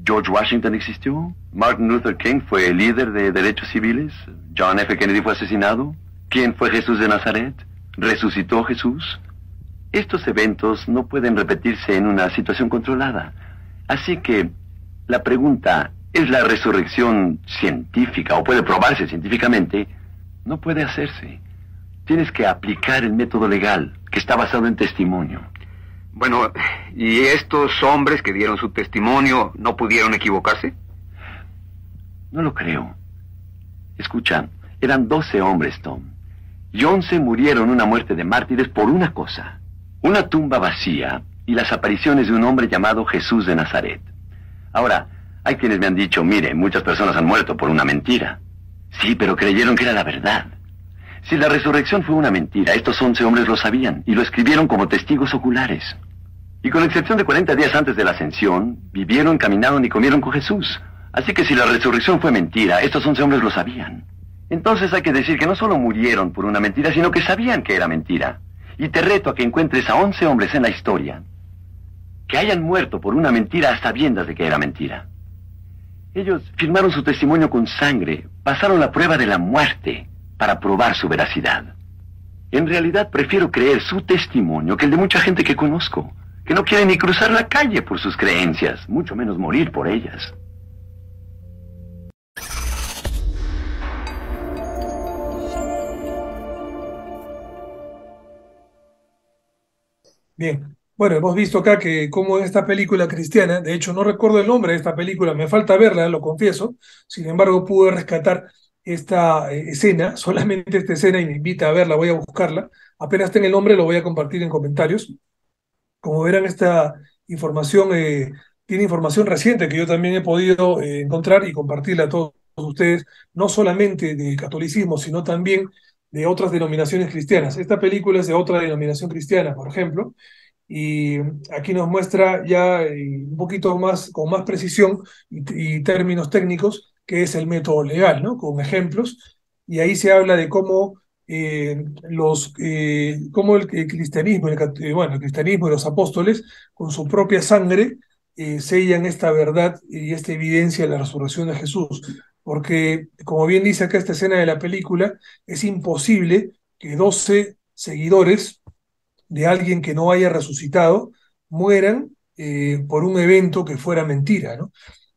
Speaker 14: ¿George Washington existió? ¿Martin Luther King fue el líder de derechos civiles? ¿John F. Kennedy fue asesinado? ¿Quién fue Jesús de Nazaret? ¿Resucitó Jesús? Estos eventos no pueden repetirse en una situación controlada. Así que la pregunta, ¿es la resurrección científica o puede probarse científicamente? No puede hacerse. Tienes que aplicar el método legal, que está basado en testimonio.
Speaker 13: Bueno, ¿y estos hombres que dieron su testimonio no pudieron equivocarse?
Speaker 14: No lo creo. Escucha, eran 12 hombres, Tom. Y 11 murieron una muerte de mártires por una cosa. Una tumba vacía y las apariciones de un hombre llamado Jesús de Nazaret. Ahora, hay quienes me han dicho, mire, muchas personas han muerto por una mentira. Sí, pero creyeron que era la verdad. Si la resurrección fue una mentira, estos 11 hombres lo sabían y lo escribieron como testigos oculares. Y con excepción de 40 días antes de la ascensión, vivieron, caminaron y comieron con Jesús. Así que si la resurrección fue mentira, estos 11 hombres lo sabían. Entonces hay que decir que no solo murieron por una mentira, sino que sabían que era mentira. Y te reto a que encuentres a 11 hombres en la historia que hayan muerto por una mentira a sabiendas de que era mentira. Ellos firmaron su testimonio con sangre, pasaron la prueba de la muerte para probar su veracidad. En realidad prefiero creer su testimonio que el de mucha gente que conozco, que no quiere ni cruzar la calle por sus creencias, mucho menos morir por ellas.
Speaker 2: Bien, bueno, hemos visto acá que como en esta película cristiana, de hecho no recuerdo el nombre de esta película, me falta verla, lo confieso, sin embargo pude rescatar esta escena, solamente esta escena, y me invita a verla, voy a buscarla, apenas tenga el nombre lo voy a compartir en comentarios. Como verán, esta información tiene información reciente que yo también he podido encontrar y compartirla a todos ustedes, no solamente del catolicismo, sino también de otras denominaciones cristianas. Esta película es de otra denominación cristiana, por ejemplo, y aquí nos muestra ya un poquito más, con más precisión y términos técnicos, qué es el método legal, ¿no? Con ejemplos, y ahí se habla de cómo cómo el cristianismo, bueno, el cristianismo y los apóstoles, con su propia sangre, sellan esta verdad y esta evidencia de la resurrección de Jesús. Porque, como bien dice acá esta escena de la película, es imposible que 12 seguidores de alguien que no haya resucitado mueran por un evento que fuera mentira, ¿no?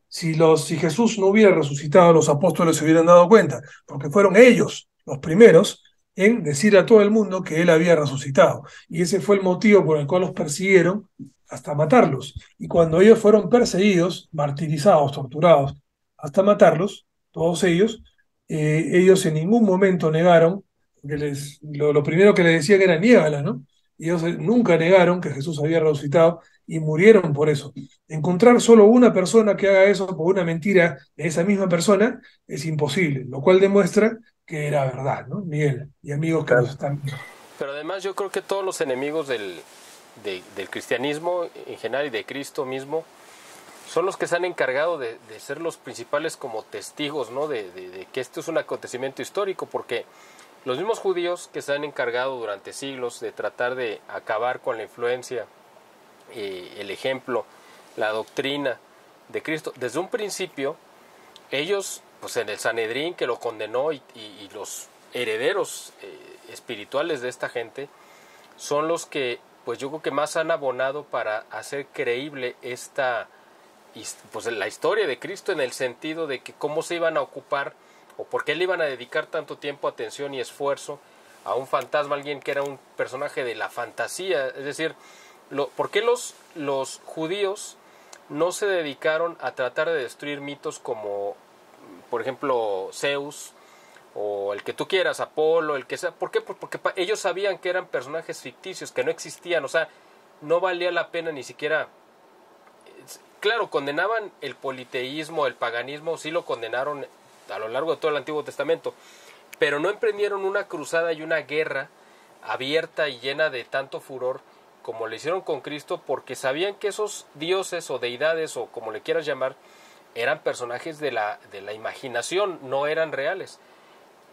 Speaker 2: Si Jesús no hubiera resucitado, los apóstoles se hubieran dado cuenta, porque fueron ellos los primeros en decir a todo el mundo que él había resucitado. Y ese fue el motivo por el cual los persiguieron hasta matarlos. Y cuando ellos fueron perseguidos, martirizados, torturados, hasta matarlos, todos ellos en ningún momento negaron, porque lo primero que les decían era niégala, ¿no? Y ellos nunca negaron que Jesús había resucitado y murieron por eso. Encontrar solo una persona que haga eso por una mentira de esa misma persona es imposible, lo cual demuestra que era verdad, ¿no? Miguel y amigos que nos están viendo.
Speaker 1: Pero además yo creo que todos los enemigos del cristianismo en general y de Cristo mismo son los que se han encargado de ser los principales como testigos, ¿no? de que esto es un acontecimiento histórico, porque los mismos judíos que se han encargado durante siglos de tratar de acabar con la influencia, el ejemplo, la doctrina de Cristo, desde un principio, ellos, pues en el Sanedrín que lo condenó y los herederos espirituales de esta gente, son los que, pues yo creo que más han abonado para hacer creíble pues la historia de Cristo, en el sentido de que cómo se iban a ocupar o por qué le iban a dedicar tanto tiempo, atención y esfuerzo a un fantasma, alguien que era un personaje de la fantasía. Es decir, ¿por qué los judíos no se dedicaron a tratar de destruir mitos como, por ejemplo, Zeus o el que tú quieras, Apolo, el que sea? ¿Por qué? Porque ellos sabían que eran personajes ficticios, que no existían, o sea, no valía la pena ni siquiera. Claro, condenaban el politeísmo, el paganismo, sí lo condenaron a lo largo de todo el Antiguo Testamento, pero no emprendieron una cruzada y una guerra abierta y llena de tanto furor como lo hicieron con Cristo, porque sabían que esos dioses o deidades, o como le quieras llamar, eran personajes de la imaginación, no eran reales.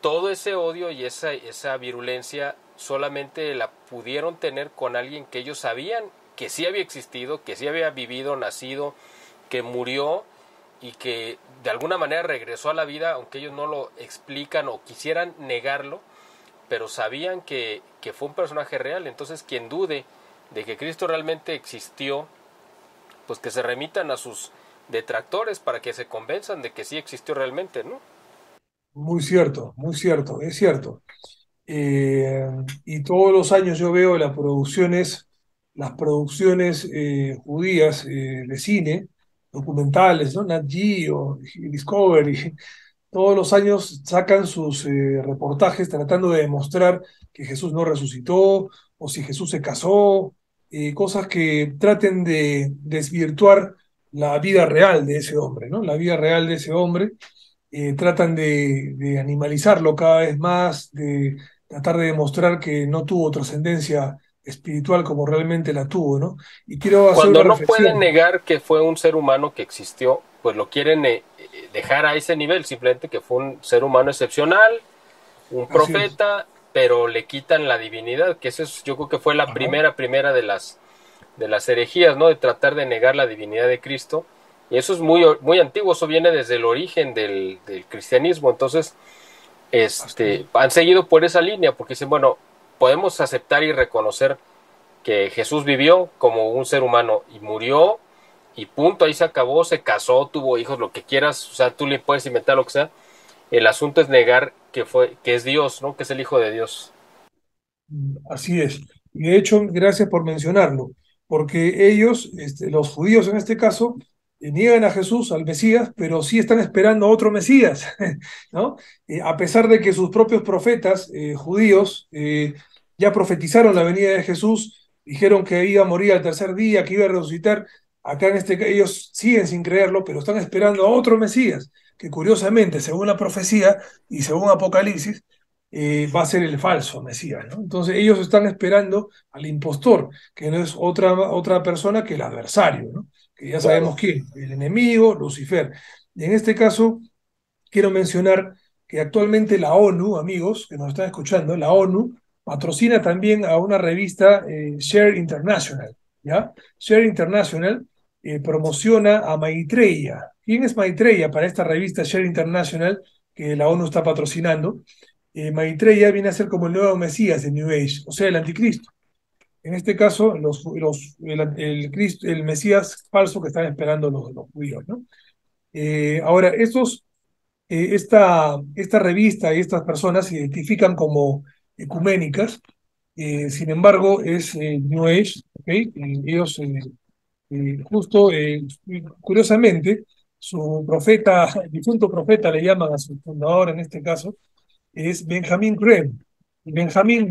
Speaker 1: Todo ese odio y esa virulencia solamente la pudieron tener con alguien que ellos sabían que sí había existido, que sí había vivido, nacido, que murió y que de alguna manera regresó a la vida, aunque ellos no lo explican o quisieran negarlo, pero sabían que fue un personaje real. Entonces, quien dude de que Cristo realmente existió, pues que se remitan a sus detractores para que se convenzan de que sí existió realmente, ¿no?
Speaker 2: Muy cierto, es cierto. Y todos los años yo veo las producciones judías de cine, documentales, ¿no? Nat Geo, Discovery, todos los años sacan sus reportajes tratando de demostrar que Jesús no resucitó, o si Jesús se casó, cosas que traten de desvirtuar la vida real de ese hombre, ¿no? La vida real de ese hombre. Tratan de animalizarlo cada vez más, de tratar de demostrar que no tuvo trascendencia espiritual como realmente la tuvo, ¿no? Y quiero hacer
Speaker 1: Cuando
Speaker 2: una
Speaker 1: no
Speaker 2: reflexión.
Speaker 1: pueden negar que fue un ser humano que existió, pues lo quieren dejar a ese nivel, simplemente que fue un ser humano excepcional, un profeta, pero le quitan la divinidad, que eso es, yo creo que fue la primera de las herejías, ¿no? De tratar de negar la divinidad de Cristo. Y eso es muy antiguo, eso viene desde el origen del cristianismo. Entonces, han seguido por esa línea, porque dicen, bueno, podemos aceptar y reconocer que Jesús vivió como un ser humano y murió y punto, ahí se acabó, se casó, tuvo hijos, lo que quieras, o sea, tú le puedes inventar lo que sea. El asunto es negar que es Dios, ¿no? Que es el Hijo de Dios.
Speaker 2: Así es. Y de hecho, gracias por mencionarlo, porque ellos, los judíos en este caso, niegan a Jesús, al Mesías, pero sí están esperando a otro Mesías, ¿no? A pesar de que sus propios profetas judíos ya profetizaron la venida de Jesús, dijeron que iba a morir al tercer día, que iba a resucitar. Acá ellos siguen sin creerlo, pero están esperando a otro Mesías, que curiosamente, según la profecía y según Apocalipsis, va a ser el falso Mesías, ¿no? Entonces ellos están esperando al impostor, que no es otra persona que el adversario, ¿no? Que ya sabemos quién, el enemigo, Lucifer. Y en este caso, quiero mencionar que actualmente la ONU, amigos que nos están escuchando, la ONU patrocina también a una revista, Share International, ¿ya? Share International promociona a Maitreya. ¿Quién es Maitreya para esta revista Share International que la ONU está patrocinando? Maitreya viene a ser como el nuevo Mesías de New Age, o sea, el anticristo. En este caso, el Mesías falso que están esperando los judíos, ¿no? Ahora, esta revista y estas personas se identifican como ecuménicas, sin embargo, es New Age, ¿ok? Ellos, curiosamente, su profeta, el difunto profeta le llaman a su fundador en este caso, es Benjamin Graham. Benjamin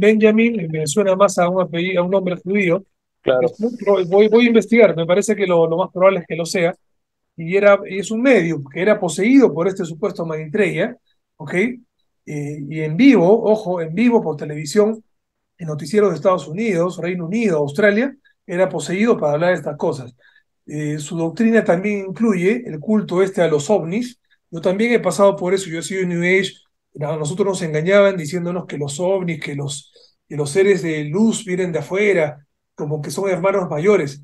Speaker 2: me suena más a un apellido, a un nombre judío.
Speaker 1: Claro.
Speaker 2: Voy a investigar, me parece que lo más probable es que lo sea. Y es un medium que era poseído por este supuesto Maitreya, ¿ok? Y en vivo, ojo, en vivo por televisión, en noticieros de Estados Unidos, Reino Unido, Australia, era poseído para hablar de estas cosas. Su doctrina también incluye el culto a los ovnis. Yo también he pasado por eso, yo he sido New Age. A nosotros nos engañaban diciéndonos que los ovnis, que los seres de luz vienen de afuera, como que son hermanos mayores.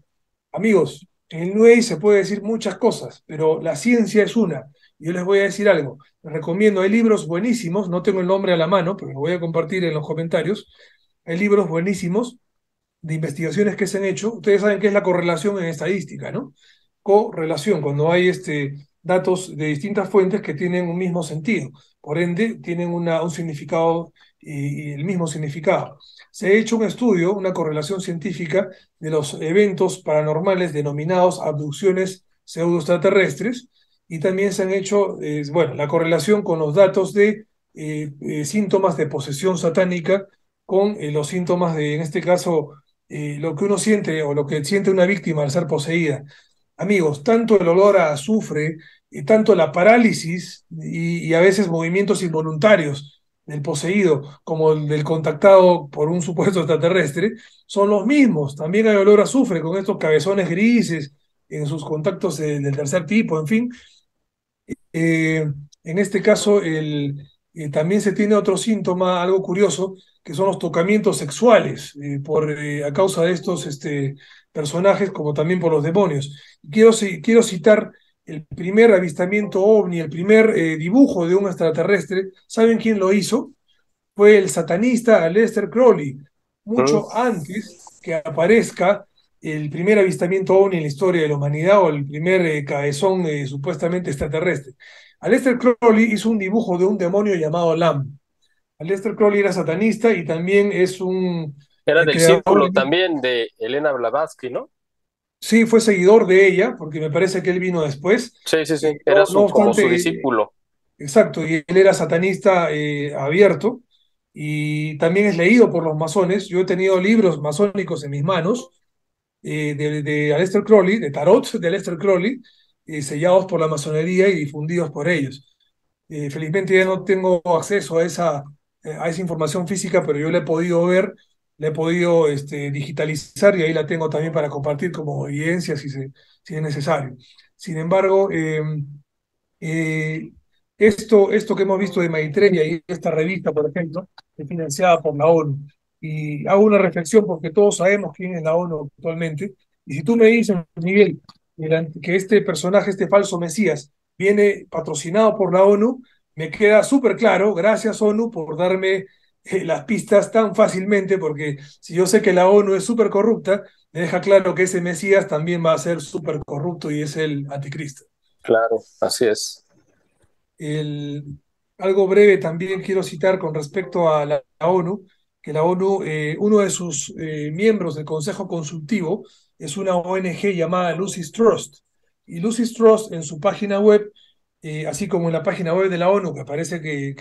Speaker 2: Amigos, en el New Age se puede decir muchas cosas, pero la ciencia es una. Yo les voy a decir algo. Les recomiendo, hay libros buenísimos, no tengo el nombre a la mano, pero lo voy a compartir en los comentarios. Hay libros buenísimos de investigaciones que se han hecho. Ustedes saben qué es la correlación en estadística, ¿no? Correlación, cuando hay datos de distintas fuentes que tienen un mismo sentido. Por ende, tienen un significado y el mismo significado. Se ha hecho un estudio, una correlación científica de los eventos paranormales denominados abducciones pseudoextraterrestres, y también se han hecho, la correlación con los datos de síntomas de posesión satánica con los síntomas de, en este caso, lo que uno siente o lo que siente una víctima al ser poseída. Amigos, tanto el olor a azufre, tanto la parálisis y a veces movimientos involuntarios del poseído como el del contactado por un supuesto extraterrestre son los mismos. También hay olor a azufre con estos cabezones grises en sus contactos del tercer tipo, en fin. En este caso, también se tiene otro síntoma, algo curioso, que son los tocamientos sexuales a causa de estos personajes, como también por los demonios. Quiero citar el primer avistamiento ovni, el primer dibujo de un extraterrestre. ¿Saben quién lo hizo? Fue el satanista Aleister Crowley, mucho antes que aparezca el primer avistamiento ovni en la historia de la humanidad o el primer cabezón supuestamente extraterrestre. Aleister Crowley hizo un dibujo de un demonio llamado Lam. Aleister Crowley era satanista y también es un...
Speaker 1: Era del círculo también de Elena Blavatsky, ¿no?
Speaker 2: Sí, fue seguidor de ella, porque me parece que él vino después.
Speaker 1: Sí, era como su discípulo.
Speaker 2: Exacto, y él era satanista abierto, y también es leído por los masones. Yo he tenido libros masónicos en mis manos, de Aleister Crowley, de tarot de Aleister Crowley, sellados por la masonería y difundidos por ellos. Felizmente ya no tengo acceso a esa información física, pero yo la he podido ver, la he podido digitalizar, y ahí la tengo también para compartir como evidencia si es necesario. Sin embargo, esto que hemos visto de Maitreya y esta revista, por ejemplo, es financiada por la ONU. Y hago una reflexión porque todos sabemos quién es la ONU actualmente. Y si tú me dices, Miguel, que este personaje, este falso Mesías, viene patrocinado por la ONU, me queda súper claro. Gracias, ONU, por darme las pistas tan fácilmente, porque si yo sé que la ONU es súper corrupta, me deja claro que ese Mesías también va a ser súper corrupto y es el anticristo.
Speaker 1: Claro, así es.
Speaker 2: Algo breve también quiero citar con respecto a la ONU, que la ONU, uno de sus miembros del Consejo Consultivo es una ONG llamada Lucis Trust. Y Lucis Trust en su página web, así como en la página web de la ONU, que parece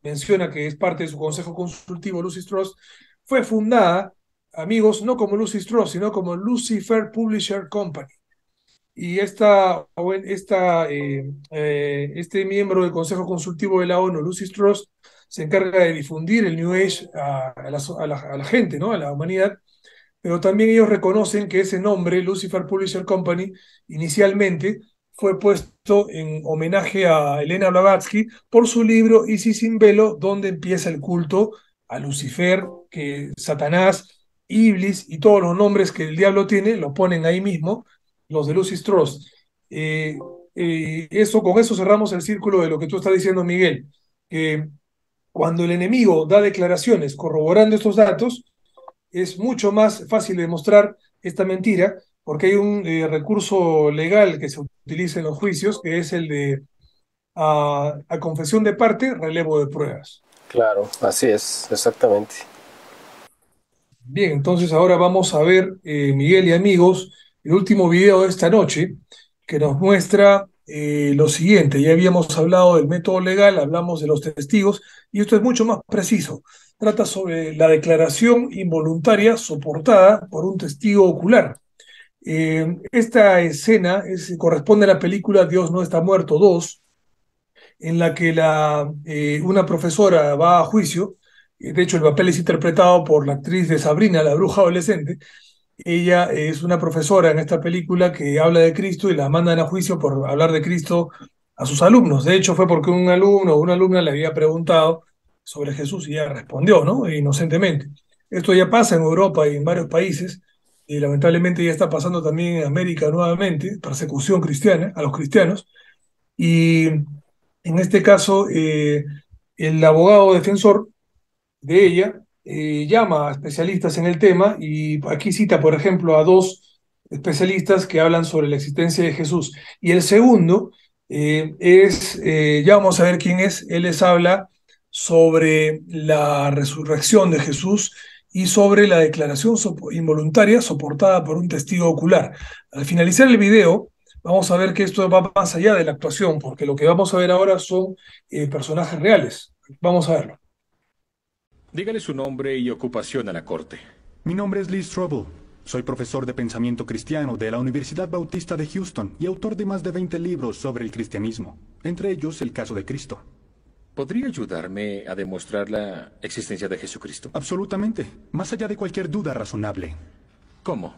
Speaker 2: menciona que es parte de su Consejo Consultivo, Lucis Trust, fue fundada, amigos, no como Lucis Trust, sino como Lucifer Publisher Company. Y este miembro del Consejo Consultivo de la ONU, Lucis Trust, se encarga de difundir el New Age a la gente, ¿no? A la humanidad, pero también ellos reconocen que ese nombre, Lucifer Publisher Company, inicialmente fue puesto en homenaje a Elena Blavatsky por su libro Isis sin velo, donde empieza el culto a Lucifer, que Satanás, Iblis y todos los nombres que el diablo tiene, lo ponen ahí mismo, los de Lucis Trust. Con eso cerramos el círculo de lo que tú estás diciendo, Miguel, que cuando el enemigo da declaraciones corroborando estos datos, es mucho más fácil demostrar esta mentira, porque hay un recurso legal que se utiliza en los juicios, que es el de a confesión de parte, relevo de pruebas.
Speaker 1: Claro, así es, exactamente.
Speaker 2: Bien, entonces ahora vamos a ver, Miguel y amigos, el último video de esta noche, que nos muestra lo siguiente. Ya habíamos hablado del método legal, hablamos de los testigos, y esto es mucho más preciso. Trata sobre la declaración involuntaria soportada por un testigo ocular. Esta escena corresponde a la película Dios no está muerto 2, en la que una profesora va a juicio. De hecho, el papel es interpretado por la actriz de Sabrina, la bruja adolescente. Ella es una profesora en esta película que habla de Cristo y la mandan a juicio por hablar de Cristo a sus alumnos. De hecho, fue porque un alumno o una alumna le había preguntado sobre Jesús y ella respondió, ¿no? Inocentemente. Esto ya pasa en Europa y en varios países, y lamentablemente ya está pasando también en América nuevamente, persecución cristiana a los cristianos. Y en este caso, el abogado defensor de ella llama a especialistas en el tema, y aquí cita, por ejemplo, a 2 especialistas que hablan sobre la existencia de Jesús. Y el segundo ya vamos a ver quién es. Él les habla sobre la resurrección de Jesús y sobre la declaración involuntaria soportada por un testigo ocular. Al finalizar el video, vamos a ver que esto va más allá de la actuación, porque lo que vamos a ver ahora son personajes reales. Vamos a verlo.
Speaker 15: Dígale su nombre y ocupación a la corte.
Speaker 16: Mi nombre es Lee Strobel. Soy profesor de pensamiento cristiano de la Universidad Bautista de Houston y autor de más de 20 libros sobre el cristianismo, entre ellos El caso de Cristo.
Speaker 15: ¿Podría ayudarme a demostrar la existencia de Jesucristo?
Speaker 16: Absolutamente, más allá de cualquier duda razonable.
Speaker 15: ¿Cómo?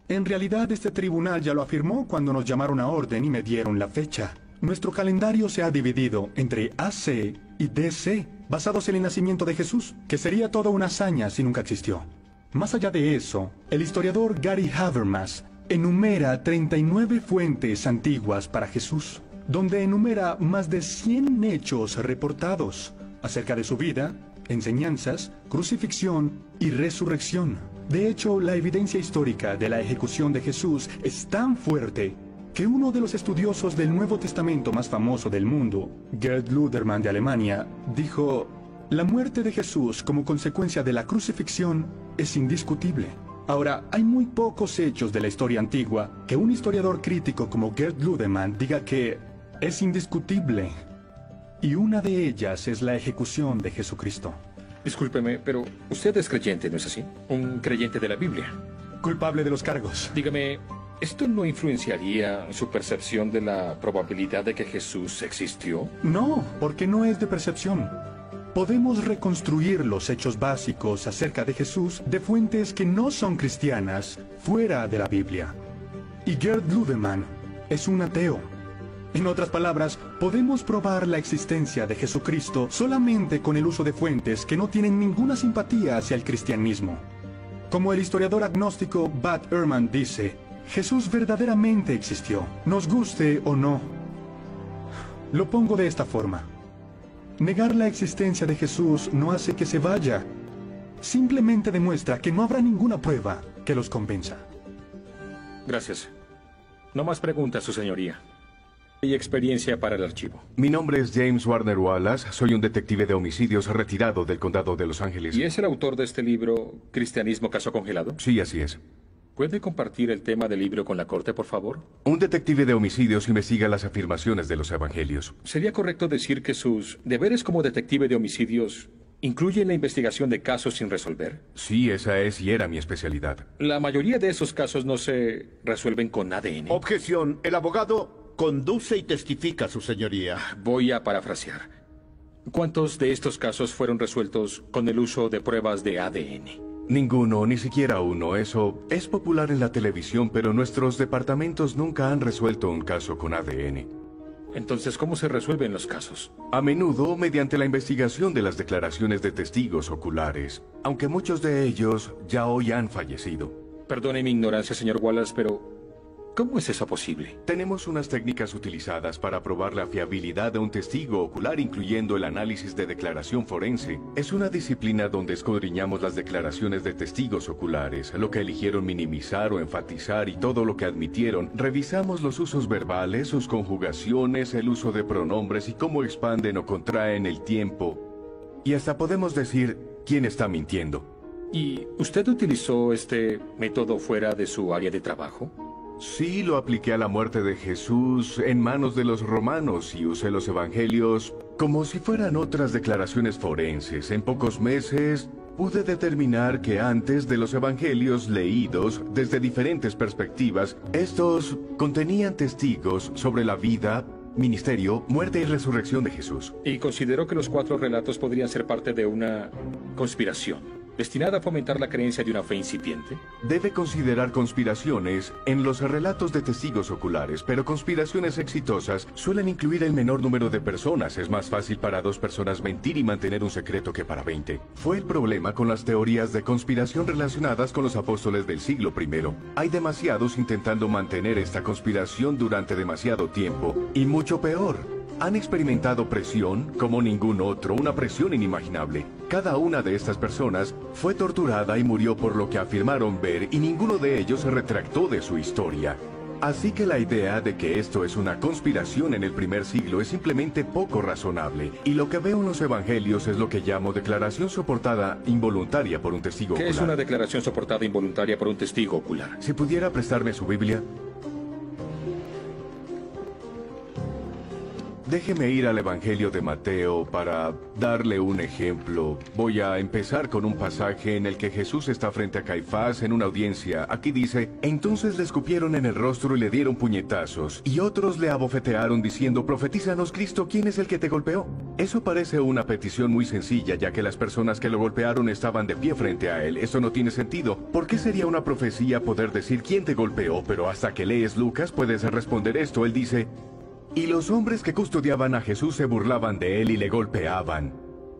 Speaker 16: En realidad, este tribunal ya lo afirmó cuando nos llamaron a orden y me dieron la fecha. Nuestro calendario se ha dividido entre AC y DC, basados en el nacimiento de Jesús, que sería toda una hazaña si nunca existió. Más allá de eso, el historiador Gary Habermas enumera 39 fuentes antiguas para Jesús, donde enumera más de 100 hechos reportados acerca de su vida, enseñanzas, crucifixión y resurrección. De hecho, la evidencia histórica de la ejecución de Jesús es tan fuerte que uno de los estudiosos del Nuevo Testamento más famoso del mundo, Gerd Ludermann de Alemania, dijo: la muerte de Jesús como consecuencia de la crucifixión es indiscutible. Ahora, hay muy pocos hechos de la historia antigua que un historiador crítico como Gerd Ludermann diga que es indiscutible. Y una de ellas es la ejecución de Jesucristo.
Speaker 15: Discúlpeme, pero usted es creyente, ¿no es así? Un creyente de la Biblia.
Speaker 16: Culpable de los cargos.
Speaker 15: Dígame, ¿esto no influenciaría su percepción de la probabilidad de que Jesús existió?
Speaker 16: No, porque no es de percepción. Podemos reconstruir los hechos básicos acerca de Jesús de fuentes que no son cristianas fuera de la Biblia. Y Gerd Ludermann es un ateo. En otras palabras, podemos probar la existencia de Jesucristo solamente con el uso de fuentes que no tienen ninguna simpatía hacia el cristianismo. Como el historiador agnóstico Bud Ehrman dice, Jesús verdaderamente existió, nos guste o no. Lo pongo de esta forma. Negar la existencia de Jesús no hace que se vaya. Simplemente demuestra que no habrá ninguna prueba que los convenza.
Speaker 15: Gracias. No más preguntas, su señoría. Y experiencia para el archivo.
Speaker 17: Mi nombre es James Warner Wallace. Soy un detective de homicidios retirado del condado de Los Ángeles.
Speaker 15: ¿Y es el autor de este libro, Cristianismo Caso Congelado?
Speaker 17: Sí, así es.
Speaker 15: ¿Puede compartir el tema del libro con la corte, por favor?
Speaker 17: Un detective de homicidios investiga las afirmaciones de los evangelios.
Speaker 15: ¿Sería correcto decir que sus deberes como detective de homicidios incluyen la investigación de casos sin resolver?
Speaker 17: Sí, esa es y era mi especialidad.
Speaker 15: La mayoría de esos casos no se resuelven con ADN.
Speaker 18: Objeción. El abogado conduce y testifica, su señoría.
Speaker 15: Voy a parafrasear. ¿Cuántos de estos casos fueron resueltos con el uso de pruebas de ADN?
Speaker 17: Ninguno, ni siquiera uno. Eso es popular en la televisión, pero nuestros departamentos nunca han resuelto un caso con ADN.
Speaker 15: Entonces, ¿cómo se resuelven los casos?
Speaker 17: A menudo mediante la investigación de las declaraciones de testigos oculares, aunque muchos de ellos ya hoy han fallecido.
Speaker 15: Perdone mi ignorancia, señor Wallace, pero ¿cómo es eso posible?
Speaker 17: Tenemos unas técnicas utilizadas para probar la fiabilidad de un testigo ocular, incluyendo el análisis de declaración forense. Es una disciplina donde escudriñamos las declaraciones de testigos oculares, lo que eligieron minimizar o enfatizar y todo lo que admitieron. Revisamos los usos verbales, sus conjugaciones, el uso de pronombres y cómo expanden o contraen el tiempo. Y hasta podemos decir quién está mintiendo.
Speaker 15: ¿Y usted utilizó este método fuera de su área de trabajo?
Speaker 17: Sí, lo apliqué a la muerte de Jesús en manos de los romanos y usé los evangelios como si fueran otras declaraciones forenses. En pocos meses pude determinar que antes de los evangelios leídos desde diferentes perspectivas, estos contenían testigos sobre la vida, ministerio, muerte y resurrección de Jesús.
Speaker 15: Y consideró que los 4 relatos podrían ser parte de una conspiración destinada a fomentar la creencia de una fe incipiente.
Speaker 17: Debe considerar conspiraciones en los relatos de testigos oculares, pero conspiraciones exitosas suelen incluir el menor número de personas. Es más fácil para 2 personas mentir y mantener un secreto que para 20. Fue el problema con las teorías de conspiración relacionadas con los apóstoles del siglo I. Hay demasiados intentando mantener esta conspiración durante demasiado tiempo. Y mucho peor, han experimentado presión como ningún otro, una presión inimaginable. Cada una de estas personas fue torturada y murió por lo que afirmaron ver, y ninguno de ellos se retractó de su historia. Así que la idea de que esto es una conspiración en el primer siglo es simplemente poco razonable. Y lo que veo en los evangelios es lo que llamo declaración soportada involuntaria por un testigo ocular.
Speaker 15: ¿Qué es una declaración soportada involuntaria por un testigo ocular?
Speaker 17: Si pudiera prestarme su Biblia. Déjeme ir al Evangelio de Mateo para darle un ejemplo. Voy a empezar con un pasaje en el que Jesús está frente a Caifás en una audiencia. Aquí dice: entonces le escupieron en el rostro y le dieron puñetazos, y otros le abofetearon diciendo: profetízanos, Cristo, ¿quién es el que te golpeó? Eso parece una petición muy sencilla, ya que las personas que lo golpearon estaban de pie frente a él. Eso no tiene sentido. ¿Por qué sería una profecía poder decir quién te golpeó? Pero hasta que lees Lucas puedes responder esto. Él dice: y los hombres que custodiaban a Jesús se burlaban de él y le golpeaban.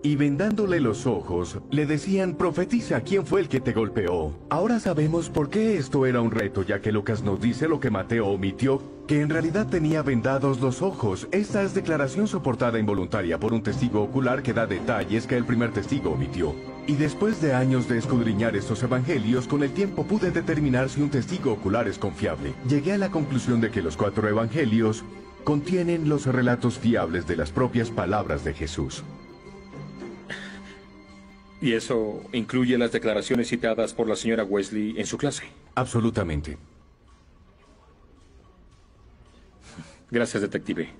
Speaker 17: Y vendándole los ojos, le decían: profetiza, ¿quién fue el que te golpeó? Ahora sabemos por qué esto era un reto, ya que Lucas nos dice lo que Mateo omitió, que en realidad tenía vendados los ojos. Esta es declaración soportada involuntaria por un testigo ocular que da detalles que el primer testigo omitió. Y después de años de escudriñar estos evangelios, con el tiempo pude determinar si un testigo ocular es confiable. Llegué a la conclusión de que los 4 evangelios contienen los relatos fiables de las propias palabras de Jesús.
Speaker 15: ¿Y eso incluye las declaraciones citadas por la señora Wesley en su clase?
Speaker 17: Absolutamente.
Speaker 15: Gracias, detective.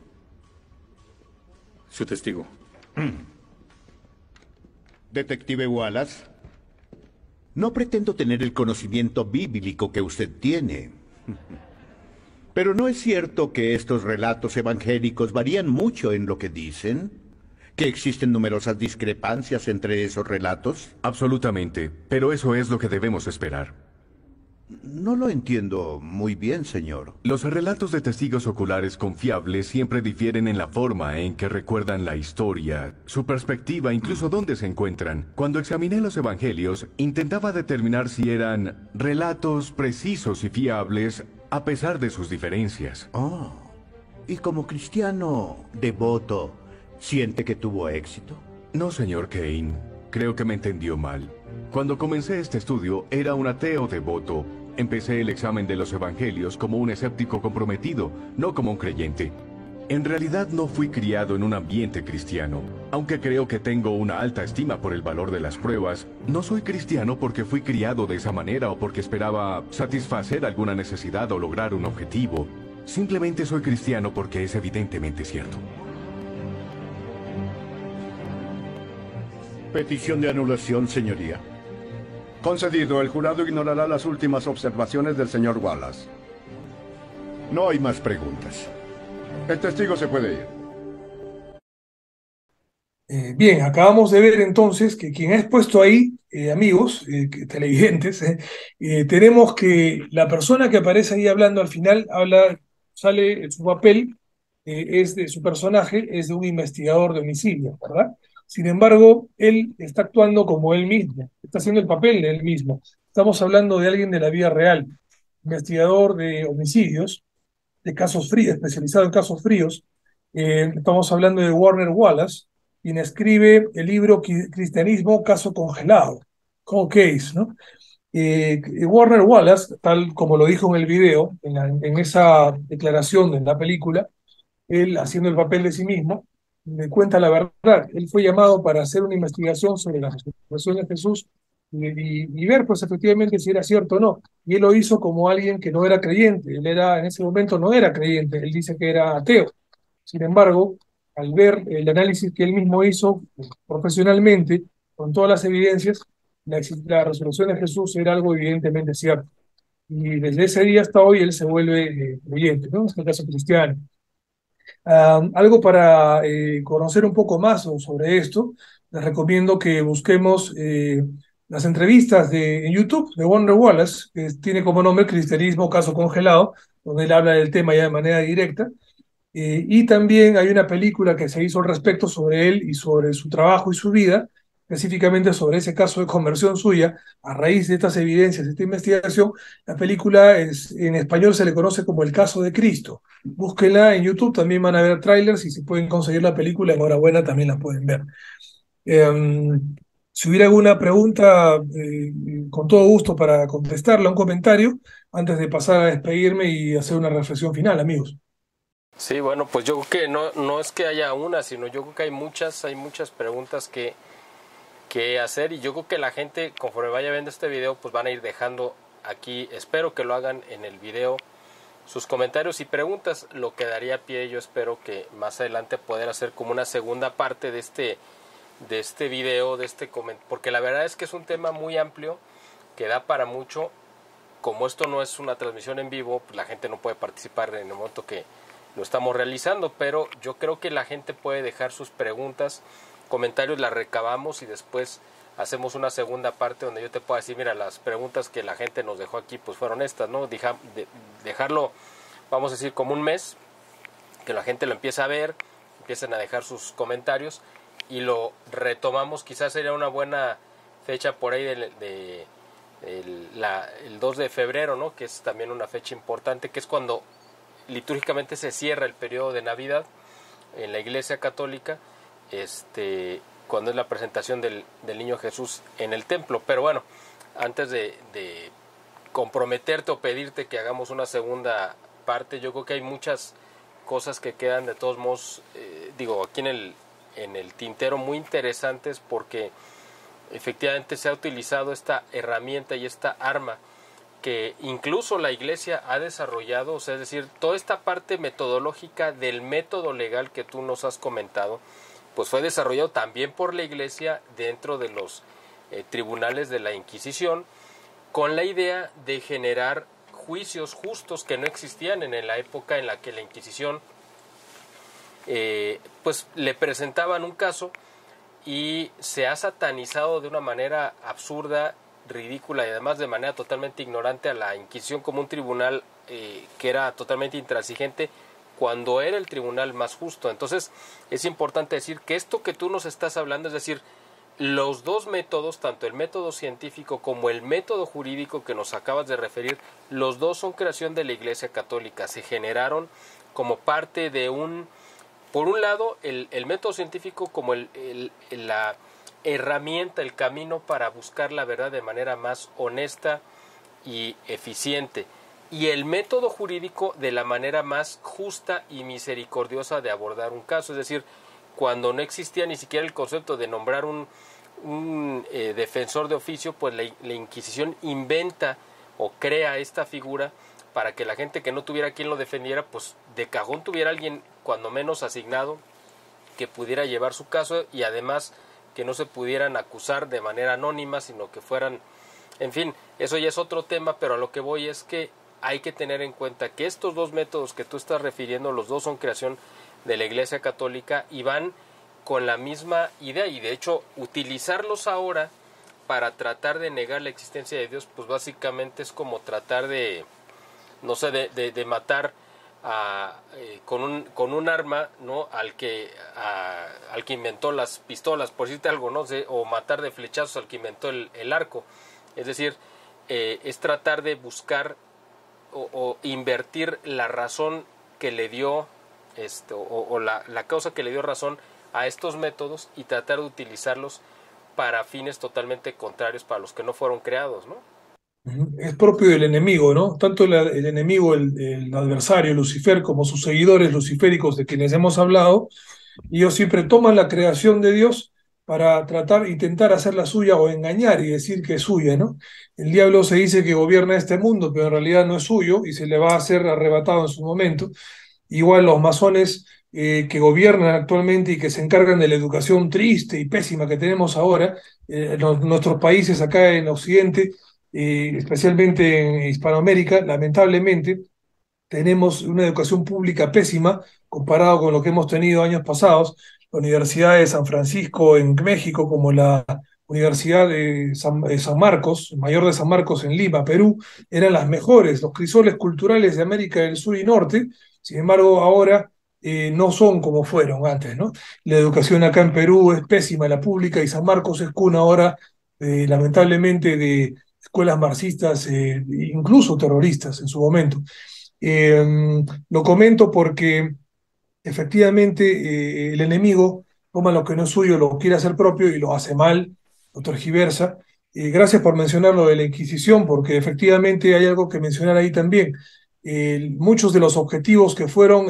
Speaker 15: Su testigo.
Speaker 18: Detective Wallace, no pretendo tener el conocimiento bíblico que usted tiene. Pero ¿no es cierto que estos relatos evangélicos varían mucho en lo que dicen? ¿Que existen numerosas discrepancias entre esos relatos?
Speaker 17: Absolutamente, pero eso es lo que debemos esperar.
Speaker 18: No lo entiendo muy bien, señor.
Speaker 17: Los relatos de testigos oculares confiables siempre difieren en la forma en que recuerdan la historia, su perspectiva, incluso dónde se encuentran. Cuando examiné los evangelios, intentaba determinar si eran relatos precisos y fiables a pesar de sus diferencias.
Speaker 18: Oh, y como cristiano devoto, ¿Siente que tuvo éxito?
Speaker 17: No, señor Kane. Creo que me entendió mal. Cuando comencé este estudio, era un ateo devoto. Empecé el examen de los evangelios como un escéptico comprometido, no como un creyente. En realidad no fui criado en un ambiente cristiano. Aunque creo que tengo una alta estima por el valor de las pruebas, no soy cristiano porque fui criado de esa manera o porque esperaba satisfacer alguna necesidad o lograr un objetivo. Simplemente soy cristiano porque es evidentemente cierto.
Speaker 18: Petición de anulación, señoría.
Speaker 19: Concedido. El jurado ignorará las últimas observaciones del señor Wallace.
Speaker 18: No hay más preguntas.
Speaker 19: El testigo se puede ir.
Speaker 2: Bien, acabamos de ver entonces que quien ha expuesto ahí, amigos, televidentes, tenemos que la persona que aparece ahí hablando al final, sale su papel, su personaje es de un investigador de homicidio, ¿verdad? Sin embargo, él está actuando como él mismo, está haciendo el papel de él mismo. Estamos hablando de alguien de la vida real, investigador de homicidios, de casos fríos, especializado en casos fríos. Estamos hablando de Warner Wallace, quien escribe el libro Cristianismo, caso congelado, Cold Case, ¿no? Warner Wallace, tal como lo dijo en el video, en esa declaración en la película, él haciendo el papel de sí mismo, me cuenta la verdad. Él fue llamado para hacer una investigación sobre la resurrección de Jesús y ver, pues, efectivamente si era cierto o no. Y él lo hizo como alguien que no era creyente. En ese momento no era creyente, él dice que era ateo. Sin embargo, al ver el análisis que él mismo hizo profesionalmente, con todas las evidencias, la resurrección de Jesús era algo evidentemente cierto. Y desde ese día hasta hoy él se vuelve creyente, ¿no? En este caso cristiano. Algo para conocer un poco más sobre esto, les recomiendo que busquemos las entrevistas en YouTube de Warner Wallace, que tiene como nombre Cristianismo, caso congelado, donde él habla del tema ya de manera directa. Y también hay una película que se hizo al respecto sobre él y sobre su trabajo y su vida, específicamente sobre ese caso de conversión suya, a raíz de estas evidencias, de esta investigación. La película en español se le conoce como El caso de Cristo. Búsquenla en YouTube, también van a ver trailers y si pueden conseguir la película, enhorabuena, también la pueden ver. Si hubiera alguna pregunta, con todo gusto para contestarla, un comentario, antes de pasar a despedirme y hacer una reflexión final, amigos.
Speaker 1: Sí, bueno, pues yo creo que no es que haya una, sino yo creo que hay muchas preguntas que hacer, y yo creo que la gente, conforme vaya viendo este video, pues van a ir dejando aquí, espero que lo hagan en el video, sus comentarios y preguntas, lo que daría pie, yo espero que más adelante poder hacer como una segunda parte de este video, porque la verdad es que es un tema muy amplio, que da para mucho. Como esto no es una transmisión en vivo, pues la gente no puede participar en el momento que lo estamos realizando, pero yo creo que la gente puede dejar sus preguntas, comentarios, las recabamos y después hacemos una segunda parte donde yo te pueda decir, mira, las preguntas que la gente nos dejó aquí pues fueron estas, ¿no? Dejarlo, vamos a decir, como un mes, que la gente lo empiece a ver, empiecen a dejar sus comentarios y lo retomamos. Quizás sería una buena fecha por ahí el 2 de febrero, ¿no? Que es también una fecha importante, que es cuando litúrgicamente se cierra el periodo de Navidad en la Iglesia Católica, cuando es la presentación del Niño Jesús en el templo. Pero bueno, antes de comprometerte o pedirte que hagamos una segunda parte, yo creo que hay muchas cosas que quedan de todos modos, aquí en el tintero, muy interesantes, porque efectivamente se ha utilizado esta herramienta y esta arma que incluso la Iglesia ha desarrollado, o sea, es decir, toda esta parte metodológica del método legal que tú nos has comentado, pues fue desarrollado también por la Iglesia dentro de los tribunales de la Inquisición, con la idea de generar juicios justos que no existían en la época en la que la Inquisición pues le presentaban un caso y se ha satanizado de una manera absurda, ridícula y además de manera totalmente ignorante a la Inquisición como un tribunal que era totalmente intransigente, cuando era el tribunal más justo. Entonces es importante decir que esto que tú nos estás hablando, es decir, los dos métodos, tanto el método científico como el método jurídico que nos acabas de referir, los dos son creación de la Iglesia Católica, se generaron como parte de un por un lado, el método científico como la herramienta, el camino para buscar la verdad de manera más honesta y eficiente, y el método jurídico de la manera más justa y misericordiosa de abordar un caso. Es decir, cuando no existía ni siquiera el concepto de nombrar un defensor de oficio, pues la Inquisición inventa o crea esta figura para que la gente que no tuviera quien lo defendiera, pues de cajón tuviera alguien cuando menos asignado que pudiera llevar su caso, y además que no se pudieran acusar de manera anónima, sino que fueran, en fin, eso ya es otro tema, pero a lo que voy es que hay que tener en cuenta que estos dos métodos que tú estás refiriendo, los dos son creación de la Iglesia Católica y van con la misma idea, y de hecho utilizarlos ahora para tratar de negar la existencia de Dios, pues básicamente es como tratar de, no sé, de matar con un arma, ¿no? al que inventó las pistolas, por decirte algo, ¿no? O matar de flechazos al que inventó el arco. Es decir, es tratar de buscar o invertir la razón que le dio la causa que le dio razón a estos métodos y tratar de utilizarlos para fines totalmente contrarios para los que no fueron creados, ¿no?
Speaker 2: Es propio del enemigo, ¿no? Tanto el enemigo, el adversario, Lucifer, como sus seguidores luciféricos de quienes hemos hablado, ellos siempre toman la creación de Dios para intentar hacerla suya o engañar y decir que es suya, ¿no? El diablo se dice que gobierna este mundo, pero en realidad no es suyo y se le va a ser arrebatado en su momento. Igual los masones que gobiernan actualmente y que se encargan de la educación triste y pésima que tenemos ahora, nuestros países acá en Occidente, especialmente en Hispanoamérica, lamentablemente, tenemos una educación pública pésima comparado con lo que hemos tenido años pasados. La Universidad de San Francisco en México, como la Universidad de San Marcos, Mayor de San Marcos en Lima, Perú, eran las mejores, los crisoles culturales de América del Sur y Norte. Sin embargo, ahora no son como fueron antes, ¿no? La educación acá en Perú es pésima, la pública, y San Marcos es cuna ahora, lamentablemente, de escuelas marxistas, incluso terroristas en su momento. Lo comento porque efectivamente el enemigo toma lo que no es suyo, lo quiere hacer propio y lo hace mal, lo tergiversa. Gracias por mencionar lo de la Inquisición, porque efectivamente hay algo que mencionar ahí también. Muchos de los objetivos que fueron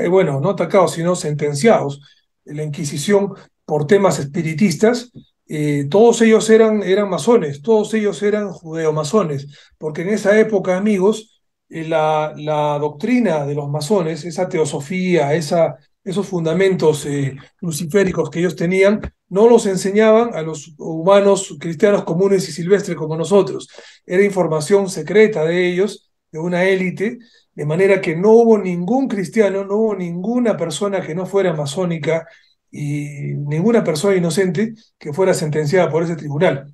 Speaker 2: bueno, no atacados, sino sentenciados en la Inquisición por temas espiritistas, todos ellos eran masones, todos ellos eran judeo-masones, porque en esa época, amigos, la doctrina de los masones, esa teosofía, esos fundamentos luciféricos que ellos tenían, no los enseñaban a los humanos cristianos comunes y silvestres como nosotros. Era información secreta de ellos, de una élite, de manera que no hubo ningún cristiano, no hubo ninguna persona que no fuera masónica y ninguna persona inocente que fuera sentenciada por ese tribunal.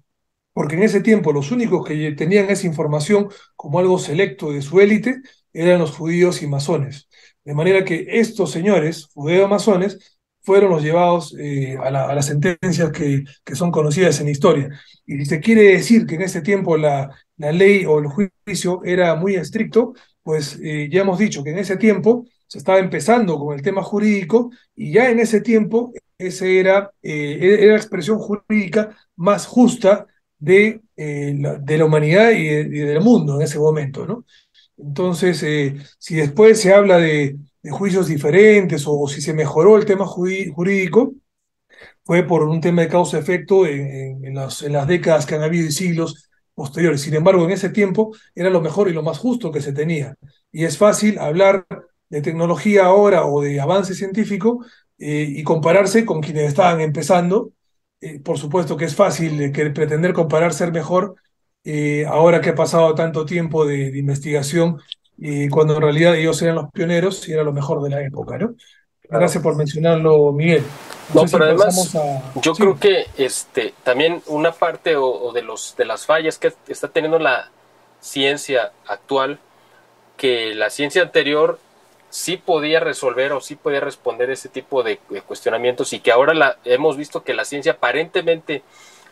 Speaker 2: Porque en ese tiempo los únicos que tenían esa información como algo selecto de su élite eran los judíos y masones. De manera que estos señores, judeo-masones, fueron los llevados a las sentencias que son conocidas en la historia. Y si se quiere decir que en ese tiempo la ley o el juicio era muy estricto, pues ya hemos dicho que en ese tiempo se estaba empezando con el tema jurídico, y ya en ese tiempo ese era la expresión jurídica más justa de la humanidad y del mundo en ese momento, ¿no? Entonces, si después se habla de juicios diferentes o si se mejoró el tema jurídico, fue por un tema de causa-efecto en las décadas que han habido y siglos posteriores. Sin embargo, en ese tiempo era lo mejor y lo más justo que se tenía. Y es fácil hablar de tecnología ahora o de avance científico y compararse con quienes estaban empezando. Por supuesto que es fácil pretender comparar ser mejor ahora que ha pasado tanto tiempo de investigación, cuando en realidad ellos eran los pioneros y era lo mejor de la época, ¿no? Gracias por mencionarlo, Miguel.
Speaker 1: No, pero además yo creo que también una parte de las fallas que está teniendo la ciencia actual, que la ciencia anterior sí podía resolver o sí podía responder ese tipo de cuestionamientos, y que ahora hemos visto que la ciencia aparentemente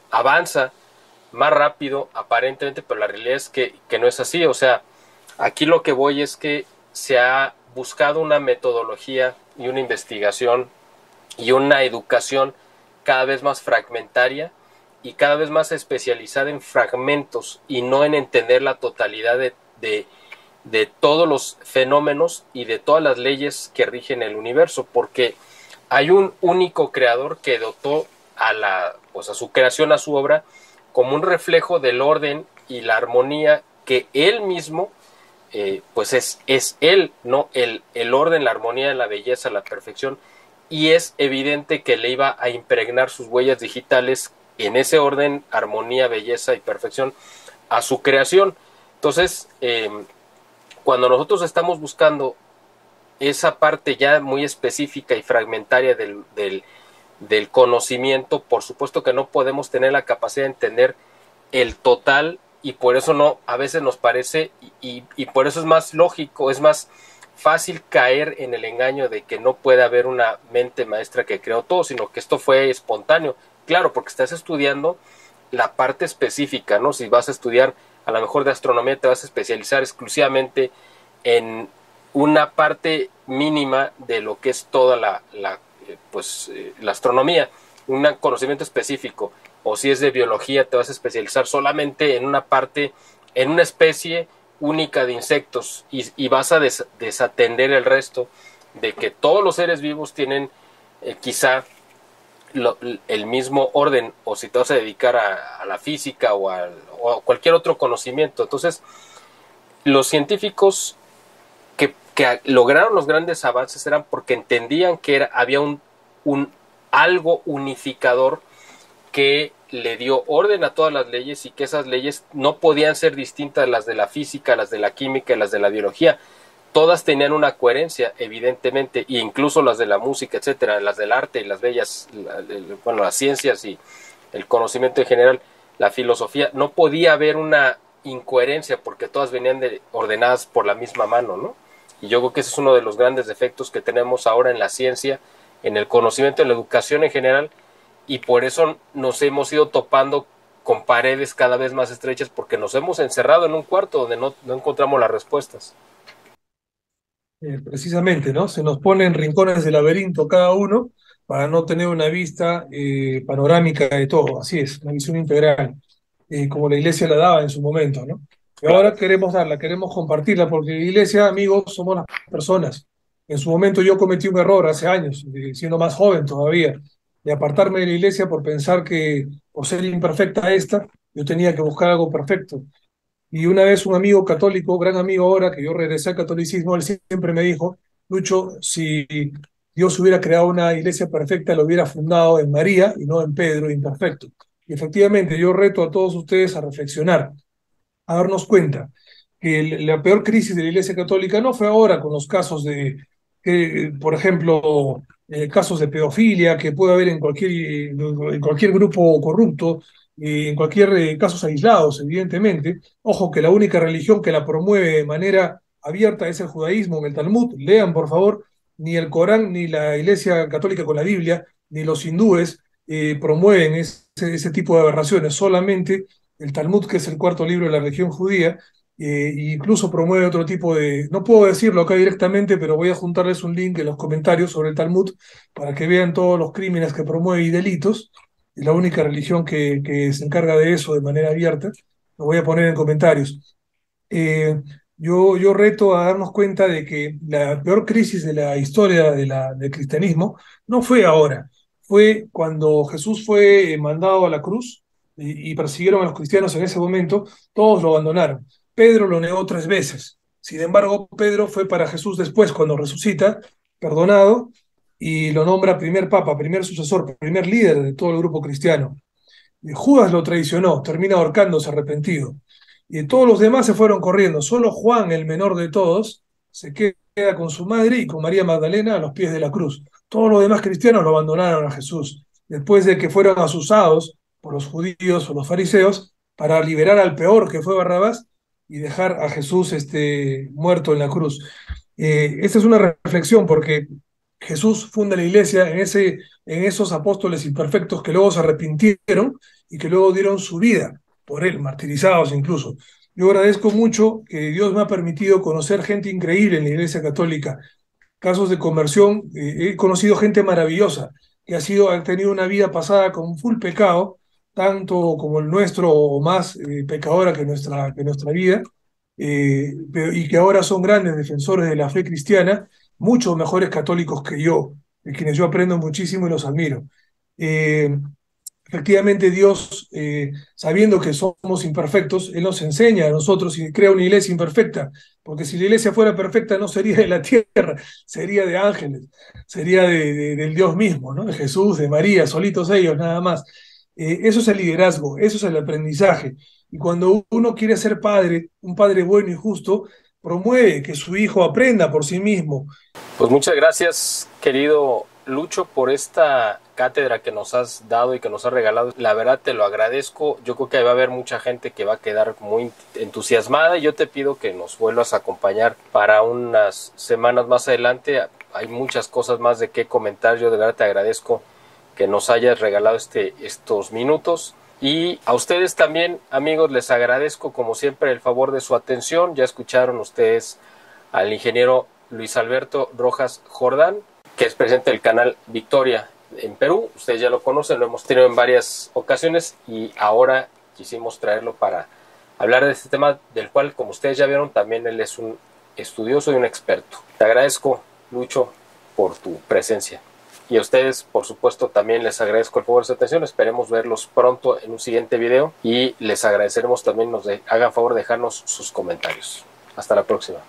Speaker 1: avanza más rápido, aparentemente, pero la realidad es que no es así. O sea, aquí lo que voy es que se ha buscado una metodología y una investigación y una educación cada vez más fragmentaria y cada vez más especializada en fragmentos y no en entender la totalidad de todos los fenómenos y de todas las leyes que rigen el universo, porque hay un único creador que dotó a su creación, a su obra, como un reflejo del orden y la armonía que él mismo, pues es él, ¿no? El orden, la armonía, la belleza, la perfección, y es evidente que le iba a impregnar sus huellas digitales en ese orden, armonía, belleza y perfección a su creación. Entonces, cuando nosotros estamos buscando esa parte ya muy específica y fragmentaria del conocimiento, por supuesto que no podemos tener la capacidad de entender el total, y por eso a veces nos parece, y por eso es más lógico, es más fácil caer en el engaño de que no puede haber una mente maestra que creó todo, sino que esto fue espontáneo. Claro, porque estás estudiando la parte específica, ¿no? Si vas a estudiar a lo mejor de astronomía, te vas a especializar exclusivamente en una parte mínima de lo que es toda la astronomía, un conocimiento específico. O si es de biología, te vas a especializar solamente en una parte, en una especie única de insectos, y vas a desatender el resto de que todos los seres vivos tienen quizá el mismo orden, o si te vas a dedicar a la física o a cualquier otro conocimiento. Entonces, los científicos que lograron los grandes avances eran porque entendían que había un algo unificador que le dio orden a todas las leyes, y que esas leyes no podían ser distintas a las de la física, las de la química y las de la biología. Todas tenían una coherencia, evidentemente, e incluso las de la música, etcétera, las del arte y las bellas, las ciencias y el conocimiento en general, la filosofía. No podía haber una incoherencia porque todas venían ordenadas por la misma mano, ¿no? Y yo creo que ese es uno de los grandes defectos que tenemos ahora en la ciencia, en el conocimiento, en la educación en general, y por eso nos hemos ido topando con paredes cada vez más estrechas, porque nos hemos encerrado en un cuarto donde no encontramos las respuestas.
Speaker 2: Precisamente, ¿no? Se nos pone en rincones del laberinto cada uno para no tener una vista panorámica de todo. Así es, una visión integral, como la iglesia la daba en su momento, ¿no? Y ahora queremos compartirla, porque la iglesia, amigos, somos las personas. En su momento yo cometí un error hace años, siendo más joven todavía, de apartarme de la iglesia por pensar que, por ser imperfecta esta, yo tenía que buscar algo perfecto. Y una vez un amigo católico, gran amigo ahora, que yo regresé al catolicismo, él siempre me dijo: Lucho, si Dios hubiera creado una iglesia perfecta, lo hubiera fundado en María y no en Pedro imperfecto. Y efectivamente, yo reto a todos ustedes a reflexionar, a darnos cuenta que la peor crisis de la Iglesia Católica no fue ahora con los casos por ejemplo, casos de pedofilia que puede haber en cualquier grupo corrupto, en cualquier casos aislados, evidentemente. Ojo, que la única religión que la promueve de manera abierta es el judaísmo en el Talmud. Lean, por favor, ni el Corán, ni la Iglesia Católica con la Biblia, ni los hindúes promueven ese tipo de aberraciones. Solamente el Talmud, que es el cuarto libro de la religión judía, incluso promueve otro tipo no puedo decirlo acá directamente, pero voy a juntarles un link en los comentarios sobre el Talmud para que vean todos los crímenes que promueve y delitos. Es la única religión que se encarga de eso de manera abierta. Lo voy a poner en comentarios. Yo reto a darnos cuenta de que la peor crisis de la historia del cristianismo no fue ahora, fue cuando Jesús fue mandado a la cruz y persiguieron a los cristianos en ese momento. Todos lo abandonaron. Pedro lo negó 3 veces. Sin embargo, Pedro fue para Jesús después, cuando resucita, perdonado, y lo nombra primer papa, primer sucesor, primer líder de todo el grupo cristiano. Judas lo traicionó, termina ahorcándose arrepentido. Y todos los demás se fueron corriendo. Solo Juan, el menor de todos, se queda con su madre y con María Magdalena a los pies de la cruz. Todos los demás cristianos lo abandonaron a Jesús, después de que fueron asusados por los judíos o los fariseos para liberar al peor, que fue Barrabás, y dejar a Jesús muerto en la cruz. Esta es una reflexión, porque Jesús funda la iglesia en esos apóstoles imperfectos que luego se arrepintieron y que luego dieron su vida por él, martirizados incluso. Yo agradezco mucho que Dios me ha permitido conocer gente increíble en la Iglesia Católica, casos de conversión. He conocido gente maravillosa que ha tenido una vida pasada con full pecado, tanto como el nuestro o más pecadora que nuestra vida, y que ahora son grandes defensores de la fe cristiana, mucho mejores católicos que yo, de quienes yo aprendo muchísimo y los admiro. Efectivamente, Dios, sabiendo que somos imperfectos, Él nos enseña a nosotros y crea una iglesia imperfecta, porque si la iglesia fuera perfecta no sería de la tierra, sería de ángeles, sería del Dios mismo, ¿no? De Jesús, de María, solitos ellos, nada más. Eso es el liderazgo, eso es el aprendizaje. Y cuando uno quiere ser padre, un padre bueno y justo, promueve que su hijo aprenda por sí mismo.
Speaker 1: Pues muchas gracias, querido Lucho, por esta cátedra que nos has dado y que nos has regalado. La verdad te lo agradezco. Yo creo que va a haber mucha gente que va a quedar muy entusiasmada y yo te pido que nos vuelvas a acompañar para unas semanas más adelante. Hay muchas cosas más de qué comentar. Yo de verdad te agradezco que nos hayas regalado estos minutos. Y a ustedes también, amigos, les agradezco como siempre el favor de su atención. Ya escucharon ustedes al ingeniero Luis Alberto Rojas Jordán, que es presidente del canal Victoria en Perú. Ustedes ya lo conocen, lo hemos tenido en varias ocasiones y ahora quisimos traerlo para hablar de este tema del cual, como ustedes ya vieron, también él es un estudioso y un experto. Te agradezco, Lucho, por tu presencia. Y a ustedes, por supuesto, también les agradezco el favor de su atención. Esperemos verlos pronto en un siguiente video y les agradeceremos también nos hagan favor de dejarnos sus comentarios. Hasta la próxima.